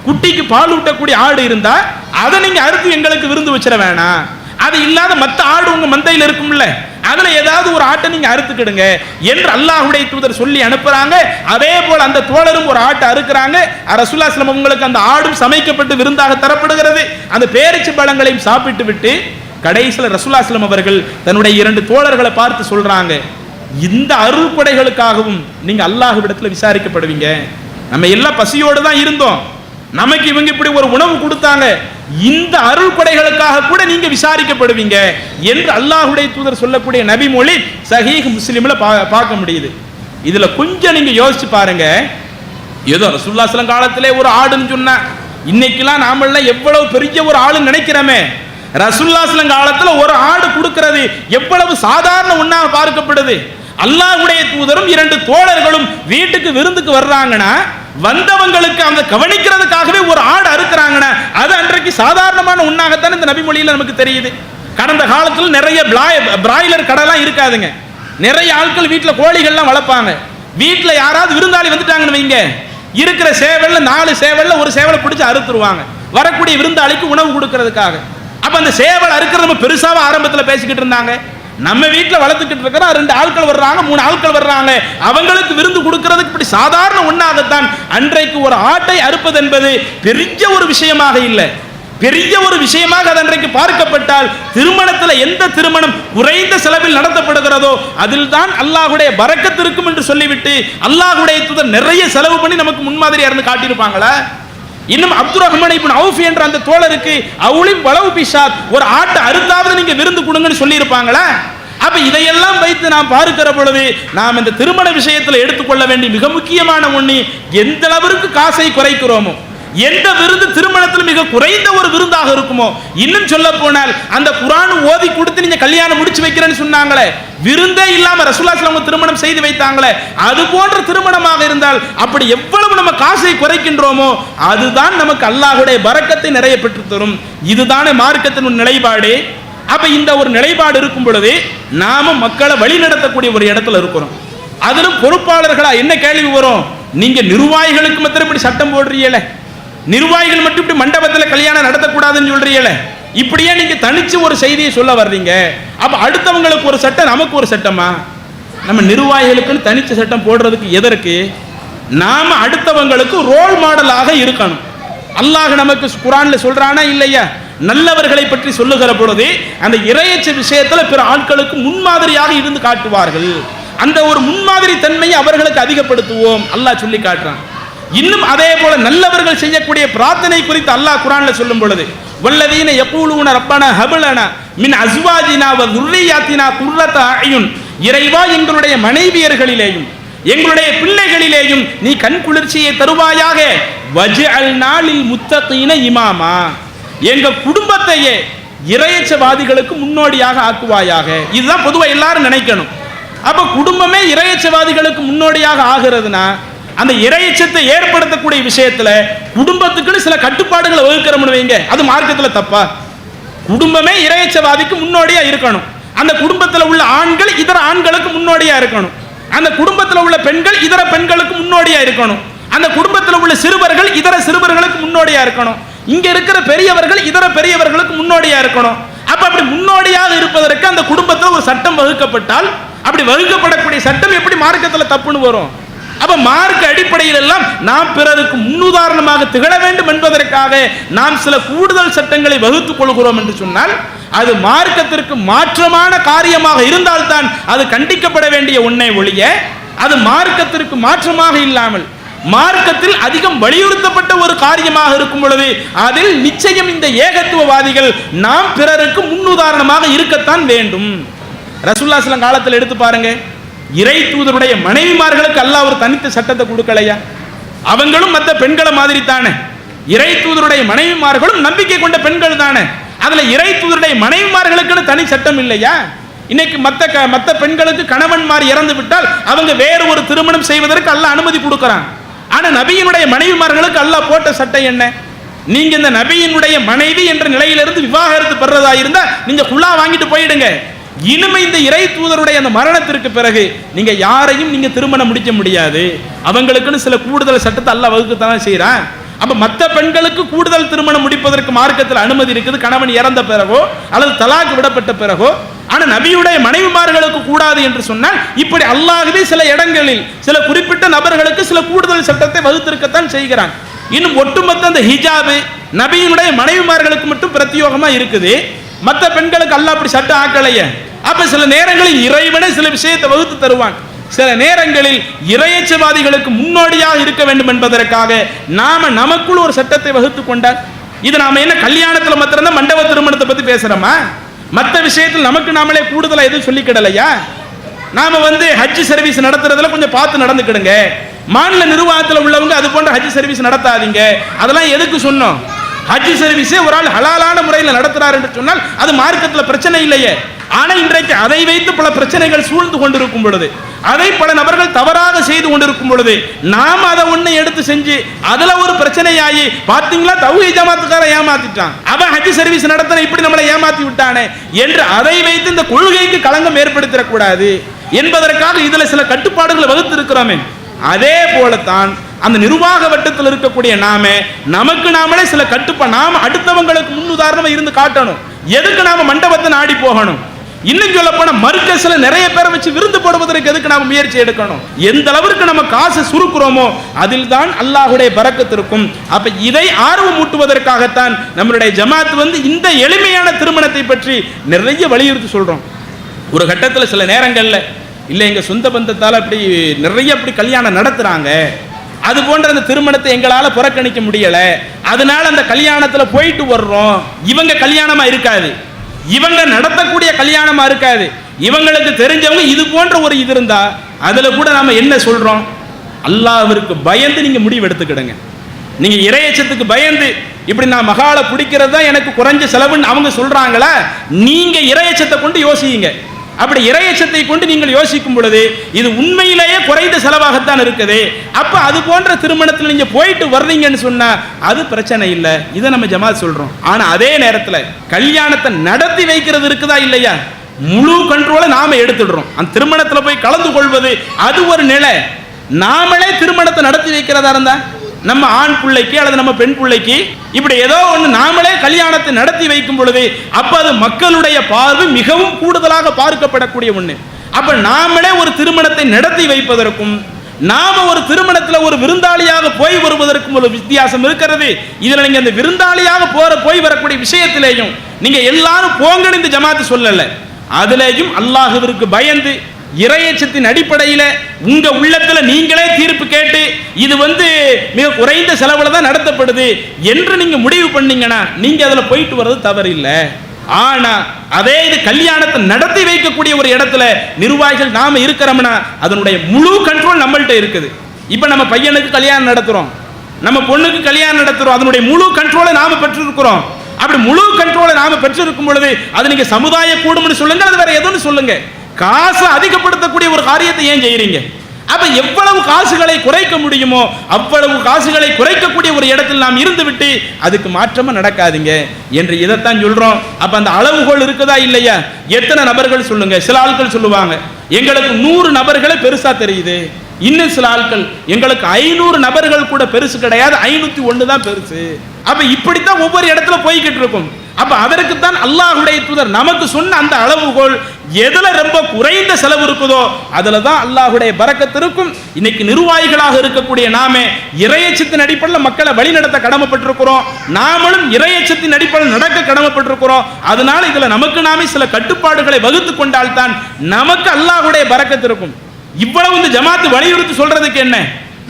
குட்டிக்கு பால் ஊட்டக்கூடிய ஆடு இருந்தா அதை நீங்க அறுத்து எங்களுக்கு விருந்து வச்சிட வேணாம். அது இல்லாத மற்ற ஆடு உங்க மந்தையில் இருக்கும்ல, அதுல ஏதாவது ஒரு ஆட்டை நீங்க அறுத்துக்கிடுங்க என்று அல்லாஹ்வுடைய தூதர் சொல்லி அனுப்புறாங்க. அதே போல அந்த தோழரும் ஒரு ஆட்டை அறுக்கிறாங்க. ரசூலுல்லாஹி ஸல்லல்லாஹு அலைஹி வஸல்லம் உங்களுக்கு அந்த ஆடும் சமைக்கப்பட்டு விருந்தாக தரப்படுகிறது. அந்த பேரிச்ச பழங்களையும் சாப்பிட்டு விட்டு கடைசியில் ரசூலுல்லாஹி ஸல்லல்லாஹு அலைஹி வஸல்லம் அவர்கள் தன்னுடைய 2 தோழர்களை பார்த்து சொல்றாங்க, இந்த அருள் கொடைகளுக்காகவும் நீங்க அல்லாஹ்விடத்தில் விசாரிக்கப்படுவீங்க. நம்ம எல்லாம் பசியோடு தான் இருந்தோம், நமக்கு இவங்க இப்படி ஒரு உணவு கொடுத்தாங்க, இந்த அருள் கொடைகளுக்காக கூட நீங்க விசாரிக்கப்படுவீங்க என்று அல்லாஹ்வுடைய தூதர் சொல்லக்கூடிய நபி மொழி சஹீஹ் முஸ்லிம்ல பார்க்க முடியுது. இதுல கொஞ்சம் நீங்க யோசிச்சு பாருங்க, ஏதோ ரசூலுல்லாஹி ஸல்லல்லாஹு அலைஹி வஸல்லம் காலத்திலே ஒரு ஆடுன்னு சொன்னா இன்னைக்கெல்லாம் நாமெல்லாம் எவ்வளவு பெரிய ஒரு ஆளுன்னு நினைக்கிறோமே, ரசூலுல்லாஹி ஸல்லல்லாஹு அலைஹி வஸல்லம் காலத்துல ஒரு ஆடு கொடுக்கிறது எவ்வளவு சாதாரண ஒண்ணாக பார்க்கப்படுது. அல்லாஹ்வுடைய தூதரும் 2 தோழர்களும் வீட்டுக்கு விருந்துக்கு வர்றாங்கன்னா வந்தவங்களுக்கு அந்த கவனிக்கிறதுக்காகவே ஒரு ஆடு அறுக்கிறாங்கன்னா அது அன்றைக்கு சாதாரணமான ஒண்ணாகத்தான் இந்த நபிமொழியில நமக்கு தெரியுது. கடந்த காலத்தில் நிறைய பிராய்லர் கடைலாம் இருக்காதுங்க, நிறைய ஆட்கள் வீட்டில் கோழிகள்லாம் வளர்ப்பாங்க. வீட்டில் யாராவது விருந்தாளி வந்துட்டாங்கன்னு வைங்க, இருக்கிற சேவல்ல 4 சேவல்ல ஒரு சேவலை பிடிச்சி அறுத்துருவாங்க வரக்கூடிய விருந்தாளிக்கு உணவு கொடுக்கறதுக்காக. அப்ப அந்த சேவல் அறுக்கிறது நம்ம பெருசாக ஆரம்பத்தில் பேசிக்கிட்டு இருந்தாங்க. நம்ம வீட்டில் வளர்த்துக்கிட்டு இருக்கிற 2 ஆட்கள் வர்றாங்க, 3 ஆட்கள் வர்றாங்க, அவங்களுக்கு விருந்து கொடுக்கிறதுக்கு இப்படி சாதாரண ஒண்ணாகத்தான் அன்றைக்கு ஒரு ஆட்டை அறுப்பது என்பது பெரிய ஒரு விஷயமாக இல்லை, பெரிய ஒரு விஷயமாக அது அன்றைக்கு பார்க்கப்பட்டால் திருமணத்தில் எந்த திருமணம் குறைந்த செலவில் நடத்தப்படுகிறதோ அதில் தான் அல்லாஹ்வுடைய பரக்கத் இருக்கும் என்று சொல்லிவிட்டு அல்லாஹ்வுடைய தூதர் நிறைய செலவு பண்ணி நமக்கு முன்மாதிரியா இருந்து காட்டியிருப்பாங்களா? இன்னும் அப்துர் ரஹ்மான் இப்னு அவுஃப் என்ற அந்த தோழருக்கு அவுலிம் வலவு பிஷாத் ஒரு ஆட்டை அறுத்தாவது நீங்க விருந்து கொடுங்கன்னு சொல்லி இருப்பாங்களா? அப்ப இதையெல்லாம் வைத்து நாம் பார்க்கிற பொழுது நாம் இந்த திருமண விஷயத்தில் எடுத்துக்கொள்ள வேண்டிய மிக முக்கியமான ஒண்ணு, எந்த அளவிற்கு காசை குறைக்கிறோமோ, எந்த விருந்து திருமணத்தில் மிக குறைந்த ஒரு விருந்தாக இருக்குமோ, இன்னும் சொல்ல போனால் அந்த குர்ஆன் ஓதி கொடுத்து நீங்க கல்யாணம் முடிச்சு வைக்கிறேன்னு சொன்னாங்களே, விருந்தே இல்லாம ரசூலுல்லாஹி ஸல்லல்லாஹு அலைஹி வஸல்லம் திருமணம் செய்து வைத்தாங்களே, அது போன்ற திருமணமாக இருந்தால் அப்படி எவ்வளவு நம்ம காசை குறைக்கின்றோமோ அதுதான் நமக்கு அல்லாஹ்வுடைய பரக்கத்தை நிறைய பெற்று தரும். இதுதானே மார்க்கத்தின் நிலைப்பாடு. அப்ப இந்த ஒரு நிலைப்பாடு இருக்கும் பொழுது நாம மக்களை வழி நடத்தக்கூடிய ஒரு இடத்துல இருக்கிறோம். அதிலும் பொறுப்பாளர்களா என்ன கேள்வி வரும், நீங்க நிர்வாகிகளுக்கு மாத்திரம் இப்படி சட்டம் போடுறீங்களே, நிர்வாகிகள் மட்டும் இப்படி மண்டபத்தில் கல்யாணம் நடத்தக்கூடாதுன்னு சொல்றீங்களே, இப்படியே நீங்க தனிச்சு ஒரு செய்தியை சொல்ல வர்றீங்க, அப்ப அடுத்தவங்களுக்கு ஒரு சட்டம் நமக்கு ஒரு சட்டமா? நம்ம நிர்வாகிகளுக்குன்னு தனிச்ச சட்டம் போடுறதுக்கு எதற்கு? நாம அடுத்தவங்களுக்கு ரோல் மாடலாக இருக்கணும். அல்லாஹ் நமக்கு குர்ஆன்ல சொல்றானா இல்லையா, நல்லவர்களை பற்றி சொல்லுகிற பொழுது அந்த இறையச்ச விஷயத்துல பிற ஆட்களுக்கு முன்மாதிரியாக இருந்து காட்டுவார்கள். அந்த ஒரு முன்மாதிரி தன்மையை அவர்களுக்கு அதிகப்படுத்துவோம் அல்லாஹ் சொல்லி காட்டுறான். இன்னும் அதே போல நல்லவர்கள் செய்யக்கூடிய பிரார்த்தனை குறித்து அல்லாஹ் குர்ஆன்ல சொல்லும் பொழுது வல்லதீன யகூலூன ரப்பனா ஹப்லனா மின் அஸ்வாஜினா வ ذُرِّيَّاتِنَا குர்ரத அயுன், இறைவா எங்களுடைய மனைவியர்களிலேயும் எங்களுடைய பிள்ளைகளிலேயும் நீ கண் குளிர்ச்சியை தருவாயாக, வஜ்அல்னா லில் முத்தகீன இமாமா, எங்க குடும்பத்தையே இறையச்சவாதிகளுக்கு முன்னோடியாக ஆக்குவாயாக. இதுதான் பொதுவா எல்லாரும் நினைக்கணும். அப்ப குடும்பமே இறையச்சவாதிகளுக்கு முன்னோடியாக ஆகிறதுனா அந்த இறையச்சத்தை ஏற்படுத்தக்கூடிய விஷயத்துல குடும்பத்துக்குன்னு சில கட்டுப்பாடுகளை வகுக்கிறோம்னு வைங்க, அது மார்க்கத்துல தப்பா? குடும்பமே இறையச்சவாதிக்கு முன்னோடியா இருக்கணும். அந்த குடும்பத்தில் உள்ள ஆண்கள் இதர ஆண்களுக்கு முன்னோடியா இருக்கணும். அந்த குடும்பத்தில் உள்ள பெண்கள் இதர பெண்களுக்கு முன்னோடியா இருக்கணும். அந்த குடும்பத்தில் உள்ள சிறுவர்கள் இதர சிறுவர்களுக்கு முன்னோடியா இருக்கணும். இங்க இருக்கிற பெரியவர்கள் இதர பெரியவர்களுக்கு முன்னோடியா இருக்கணும். அப்படி முன்னோடியாக இருப்பதற்கு அந்த குடும்பத்தில் ஒரு சட்டம் வகுக்கப்பட்டால் அப்படி வகுக்கப்படக்கூடிய சட்டம் எப்படி மார்க்கத்தில் தப்புன்னு வரும்? அப்ப மார்க்க அடிப்படையில் எல்லாம் நாம் பிறருக்கு முன்னுதாரணமாக திகழ வேண்டும் என்பதற்காக நாம் சில கூடுதல் சட்டங்களை வகுத்துக் கொள்கிறோம் என்று சொன்னால் அது மார்க்கத்திற்கு மாற்றமான காரியமாக இருந்தால்தான் அது கண்டிக்கப்பட வேண்டிய ஒன்றை ஒழிய அது மார்க்கத்திற்கு மாற்றமாக இல்லாமல் மார்க்கத்தில் அதிகம் வலியுறுத்தப்பட்ட ஒரு காரியமாக இருக்கும் பொழுது அதில் நிச்சயம் இந்த ஏகத்துவவாதிகள் நாம் பிறருக்கு முன்னுதாரணமாக இருக்கத்தான் வேண்டும். ரசூலுல்லாஹி ஸல்லல்லாஹு அலைஹி காலத்தில் எடுத்து பாருங்க, இறை தூதருடைய மனைவிமார்களுக்கு அல்லாஹ் ஒரு தனித்த சட்டத்தை கொடுக்கலையா? அவங்களும் மற்ற பெண்களை மாதிரி தானே. இறை தூதருடைய மனைவிமார்களும் நம்பிக்கை கொண்ட பெண்கள் தானே. அதுல இறை தூதருடைய மனைவிமார்களுக்குன்னு தனி சட்டம் இல்லையா? இன்னைக்கு மற்ற பெண்களுக்கு கணவன்மார் இறந்து விட்டால் அவங்க வேறு ஒரு திருமணம் செய்வதற்கு அல்லாஹ் அனுமதி கொடுக்கிறான். ஆனா நபியினுடைய மனைவிமார்களுக்கு அல்லாஹ் போட்ட சட்டம் என்ன? நீங்க இந்த நபியினுடைய மனைவி என்ற நிலையிலிருந்து விவாகரத்து பெறதா இருந்தா நீங்க குல்லா வாங்கிட்டு போயிடுங்க. இனிமே இந்த இறை தூதருடைய அந்த மரணத்திற்கு பிறகு நீங்க யாரையும் நீங்க திருமணம் முடிக்க முடியாது. அவங்களுக்குன்னு சில கூடுதல் சட்டத்தை அல்லாஹ் வகுக்கத்தான் செய்யறான். அப்ப மற்ற பெண்களுக்கு கூடுதல் திருமணம் முடிப்பதற்கு மார்க்கத்தில் அனுமதி இருக்குது, கணவன் இறந்த பிறகோ அல்லது தலாக் விடப்பட்ட பிறகோ. ஆனா நபியுடைய மனைவிமார்களுக்கு கூடாது என்று சொன்னால் இப்படி அல்லாஹ்வே சில இடங்களில் சில குறிப்பிட்ட நபர்களுக்கு சில கூடுதல் சட்டத்தை வகுத்திருக்கத்தான் செய்கிறான். இன்னும் ஒட்டுமொத்த அந்த ஹிஜாபு நபியினுடைய மனைவிமார்களுக்கு மட்டும் பிரத்யோகமா இருக்குது, மற்ற பெண்களுக்கு அல்லாஹ் அப்படி சட்டம் ஆக்கலையே. அப்ப சில நேரங்களில் இறைவனே சில விஷயத்தை வகுத்து தருவான். சில நேரங்களில் இறையச்சவாதிகளுக்கு முன்னோடியாக இருக்க வேண்டும் என்பதற்காக நாம நமக்குள் ஒரு சட்டத்தை வகுத்து கொண்டால் இது நாம என்ன கல்யாணத்துல மாத்திரம் மண்டப திருமணத்தை பத்தி பேசுறோமா? மற்ற விஷயத்தில் நமக்கு நாமளே கூடுதலா எதுவும் சொல்லிக்கிடலையா? நாம ஹஜ் சர்வீஸ் நடத்துறதுல கொஞ்சம் பார்த்து நடந்துக்கிடுங்க. மாநில நிர்வாகத்தில் உள்ளவங்க அது போன்ற ஹஜ் சர்வீஸ் நடத்தாதீங்க. அதெல்லாம் எதுக்கு சொன்னோம்? ஹஜ் சர்வீஸே ஒரு ஆள் ஹலாலான முறையில் நடத்துறாரு என்று சொன்னால் அது மார்க்கத்தில் பிரச்சனை இல்லையே. ஆனா இன்றைக்கு அதை வைத்து பல பிரச்சனைகள் சூழ்ந்து கொண்டிருக்கும் பொழுது, அதை பல நபர்கள் தவறாக செய்து கொண்டிருக்கும் பொழுது நாம் அதை ஒண்ணு எடுத்து செஞ்சு அதுல ஒரு பிரச்சனையாகி பாத்தீங்களா தௌஹீத் ஜமாத்துக்கார ஏமாத்திட்டான், அவன் ஹஜ் சர்வீஸ் நடத்தின இப்படி நம்மளை ஏமாத்தி விட்டானே என்று அதை வைத்து இந்த கொள்கைக்கு களங்கம் ஏற்படுத்திடக்கூடாது என்பதற்காக இதுல சில கட்டுப்பாடுகளை வகுத்து இருக்கிறோமே. அதே போலத்தான் அந்த நிர்வாக வட்டத்தில் இருக்கக்கூடிய நமக்கு நாமளே சில நாம அடுத்தவங்களுக்கு முன்னுதாரணமா இருந்து காட்டணும். எதுக்கு நாம மண்டபத்தை நாடி போகணும்? இன்னும் சொல்ல போனா மர்கஸ்ல நிறைய பேரை வச்சு விருந்து போடுவதற்கு எதுக்கு நாம முயற்சி எடுக்கணும்? எந்த அளவிற்கு நம்ம காசு சுருக்குறோமோ அதில் தான் அல்லாஹ்வுடைய பரக்கத் இருக்கும். அப்ப இதை ஆர்வம் ஊட்டுவதற்காகத்தான் நம்மளுடைய ஜமாத் இந்த எளிமையான திருமணத்தை பற்றி நிறைய வலியுறுத்தி சொல்றோம். ஒரு கட்டத்தில் சில நேரங்கள்ல இல்ல எங்க சொந்த பந்தத்தால் அப்படி நிறைய அப்படி கல்யாணம் நடத்துறாங்க, அது போன்ற அந்த திருமணத்தை எங்களால புறக்கணிக்க முடியல, அதனால அந்த கல்யாணத்துல போயிட்டு வர்றோம். இவங்க கல்யாணமா இருக்காது, இவங்க நடத்தக்கூடிய கல்யாணமா இருக்காது, இவங்களுக்கு தெரிஞ்சவங்க இது போன்ற ஒரு இது இருந்தா அதுல கூட நாம என்ன சொல்றோம்? அல்லாஹ்விற்கு பயந்து நீங்க முடிவு எடுத்துக்கிடுங்க. நீங்க இறையச்சத்துக்கு பயந்து இப்படி நான் மகாலை பிடிக்கிறதா எனக்கு குறைஞ்ச செலவுன்னு அவங்க சொல்றாங்களா, நீங்க இறையச்சத்தை கொண்டு யோசியுங்க. அப்படி இறையச்சத்தை கொண்டு நீங்கள் யோசிக்கும் பொழுது இது உண்மையிலேயே குறைந்த செலவாகத்தான் இருக்குது. அப்ப அது போன்ற திருமணத்தில் நீங்க போயிட்டு வர்றீங்கன்னு சொன்னா அது பிரச்சனை இல்லை, இதை நம்ம ஜமாத் சொல்றோம். ஆனா அதே நேரத்தில் கல்யாணத்தை நடத்தி வைக்கிறது இருக்குதா இல்லையா, முழு கண்ட்ரோலை நாம எடுத்துடுறோம். அந்த திருமணத்தில் போய் கலந்து கொள்வது அது ஒரு நிலை. நாமளே திருமணத்தை நடத்தி வைக்கிறதா இருந்தா நம்ம ஆண் பிள்ளைக்கு அல்லது நம்ம பெண் பிள்ளைக்கு இப்படி ஏதோ ஒன்று நாமளே கல்யாணத்தை நடத்தி வைக்கும் பொழுது அப்ப அது மக்களுடைய பார்வை மிகவும் கூடுதலாக பார்க்கப்படக்கூடிய ஒண்ணு. அப்ப நாமளே ஒரு திருமணத்தை நடத்தி வைப்பதற்கும் நாம ஒரு திருமணத்துல ஒரு விருந்தாளியாக போய் வருவதற்கும் ஒரு வித்தியாசம் இருக்கிறது. இதுல நீங்க அந்த விருந்தாளியாக போய் வரக்கூடிய விஷயத்திலேயும் நீங்க எல்லாரும் போங்கன்னு இந்த ஜமாத்து சொல்லல, அதுலேயும் அல்லாஹ்விற்கு பயந்து இறையச்சத்தின் அடிப்படையில உங்க உள்ளத்துல நீங்களே தீர்ப்பு கேட்டு இது மிக குறைந்த செலவுல தான் நடத்தப்படுது என்று நீங்க முடிவு பண்ணீங்கன்னா நீங்க அதுல போயிட்டு வர்றது தவறு இல்லை. ஆனா அதே இது கல்யாணத்தை நடத்தி வைக்கக்கூடிய ஒரு இடத்துல நிர்வாகிகள் நாம இருக்கிறோம்னா அதனுடைய முழு கண்ட்ரோல் நம்மள்ட்ட இருக்குது. இப்ப நம்ம பையனுக்கு கல்யாணம் நடத்துறோம், நம்ம பொண்ணுக்கு கல்யாணம் நடத்துறோம், அதனுடைய முழு கண்ட்ரோலை நாம பெற்றிருக்கிறோம். அப்படி முழு கண்ட்ரோலை நாம பெற்றிருக்கும் பொழுது அது நீங்க சமுதாய கூடும்னு சொல்லுங்க, அது வேற எதுன்னு சொல்லுங்க, காசு அதிகப்படுத்தக்கூடிய ஒரு காரியத்தை ஏன் செய்யறீங்க? அப்ப எவ்வளவு காசுகளை குறைக்க முடியுமோ அவ்வளவு காசுகளை குறைக்கக்கூடிய ஒரு இடத்தில் நாம் இருந்துவிட்டு அதுக்கு மாற்றமா நடக்காதீங்க என்று இதைத்தான் சொல்றோம். அப்ப அந்த அளவுகோல் இருக்குதா இல்லையா? எத்தனை நபர்கள் சொல்லுங்க. சில ஆட்கள் சொல்லுவாங்க எங்களுக்கு 100 நபர்களே பெருசா தெரியுது, இன்னும் சில ஆட்கள் எங்களுக்கு 500 நபர்கள் கூட பெருசு கிடையாது, 501 தான் பெருசு. அப்ப இப்படித்தான் ஒவ்வொரு இடத்துல போய்கிட்டு இருக்கும். அப்ப அதற்குத்தான் அல்லாஹ்வுடைய தூதர் நமக்கு சொன்ன அந்த அளவுகோல் எதுல ரொம்ப குறைந்த செலவு இருக்குதோ அதுல தான் அல்லாஹ்வுடைய பரக்கத் இருக்கும். இன்னைக்கு நிர்வாகிகளாக இருக்கக்கூடிய நாமே இறையச்சத்தின் அடிப்படையில் மக்களை வழிநடத்த கடமைப்பட்டிருக்கிறோம், நாமளும் இறையச்சத்தின் அடிப்படையில் நடக்க கடமைப்பட்டிருக்கிறோம். அதனால இதுல நமக்கு நாமே சில கட்டுப்பாடுகளை வகுத்து கொண்டால்தான் நமக்கு அல்லாஹ்வுடைய பரக்கத் இருக்கும். இவ்வளவு இந்த ஜமாத்து வலியுறுத்தி சொல்றதுக்கு என்ன,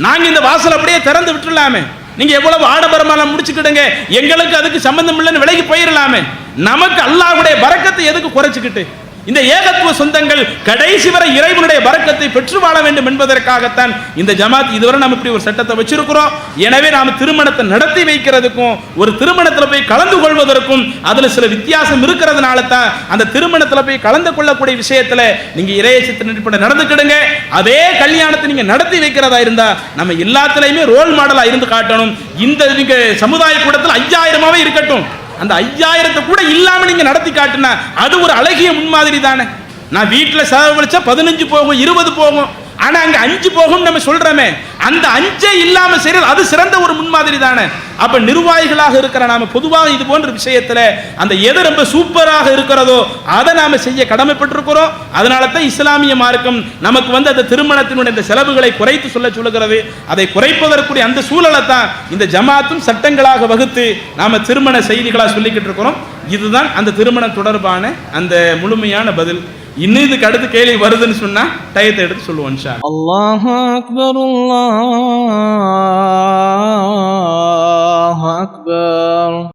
நாங்க இந்த வாசல் அப்படியே திறந்து விட்டுறலாமே, நீங்க எவ்வளவு ஆடம்பரமெல்லாம் முடிச்சுக்கிடுங்க, எங்களுக்கு அதுக்கு சம்பந்தம் இல்லைன்னு விலகி போயிடலாமே. நமக்கு அல்லாஹ்வுடைய பரக்கத்தை எதுக்கு குறைச்சிக்கிட்டு? இந்த ஏகத்துவ சொந்தங்கள் கடைசி வரை இறைவனுடைய பரக்கத்தை பெற்று வாழ வேண்டும் என்பதற்காகத்தான் இந்த ஜமாத் இதுவரை நம்ம இப்படி ஒரு சட்டத்தை வச்சிருக்கிறோம். எனவே நாம திருமணத்தை நடத்தி வைக்கிறதுக்கும் ஒரு திருமணத்தில் போய் கலந்து கொள்வதற்கும் அதுல சில வித்தியாசம் இருக்கிறதுனால தான் அந்த திருமணத்தில் போய் கலந்து கொள்ளக்கூடிய விஷயத்துல நீங்க இறையச்சத்தின் அடிப்படையில் நடந்துக்கிடுங்க. அதே கல்யாணத்தை நீங்க நடத்தி வைக்கிறதா இருந்தா நம்ம எல்லாத்துலயுமே ரோல் மாடலா இருந்து காட்டணும். இந்த நீங்க சமுதாய கூடத்தில் 5000ஆவே இருக்கட்டும், அந்த 5000 கூட இல்லாம நீங்க நடத்தி காட்டினா அது ஒரு அழகிய முன்மாதிரி தானே. நான் வீட்டில் செலவழிச்சா 15 போகும், 20 போகும், ஆனா அங்க 5 போகும் நம்ம சொல்றோமே, அந்த 5 இல்லாம செய்யறது அது சிறந்த ஒரு முன்மாதிரி தானே. அப்ப நிர்வாகிகளாக இருக்கிற நாம பொதுவாக இது போன்ற விஷயத்துல அந்த எது ரொம்ப சூப்பராக இருக்கிறதோ அதை நாம செய்ய கடமைப்பட்டிருக்கிறோம். அதனால தான் இஸ்லாமிய மார்க்கம் நமக்கு அந்த திருமணத்தினுடைய இந்த செலவுகளை குறைத்து சொல்லுகிறது. அதை குறைப்பதற்குரிய அந்த சூழலை தான் இந்த ஜமாத்தும் சட்டங்களாக வகுத்து நாம திருமண செய்திகளா சொல்லிக்கிட்டு இருக்கிறோம். இதுதான் அந்த திருமணம் தொடர்பான அந்த முழுமையான பதில். இன்னும் இதுக்கு அடுத்து கேள்வி வருதுன்னு சொன்னா டயத்தை எடுத்து சொல்லுவோம் இன்ஷா அல்லாஹ். அல்லாஹு அக்பர், அல்லாஹு அக்பர்.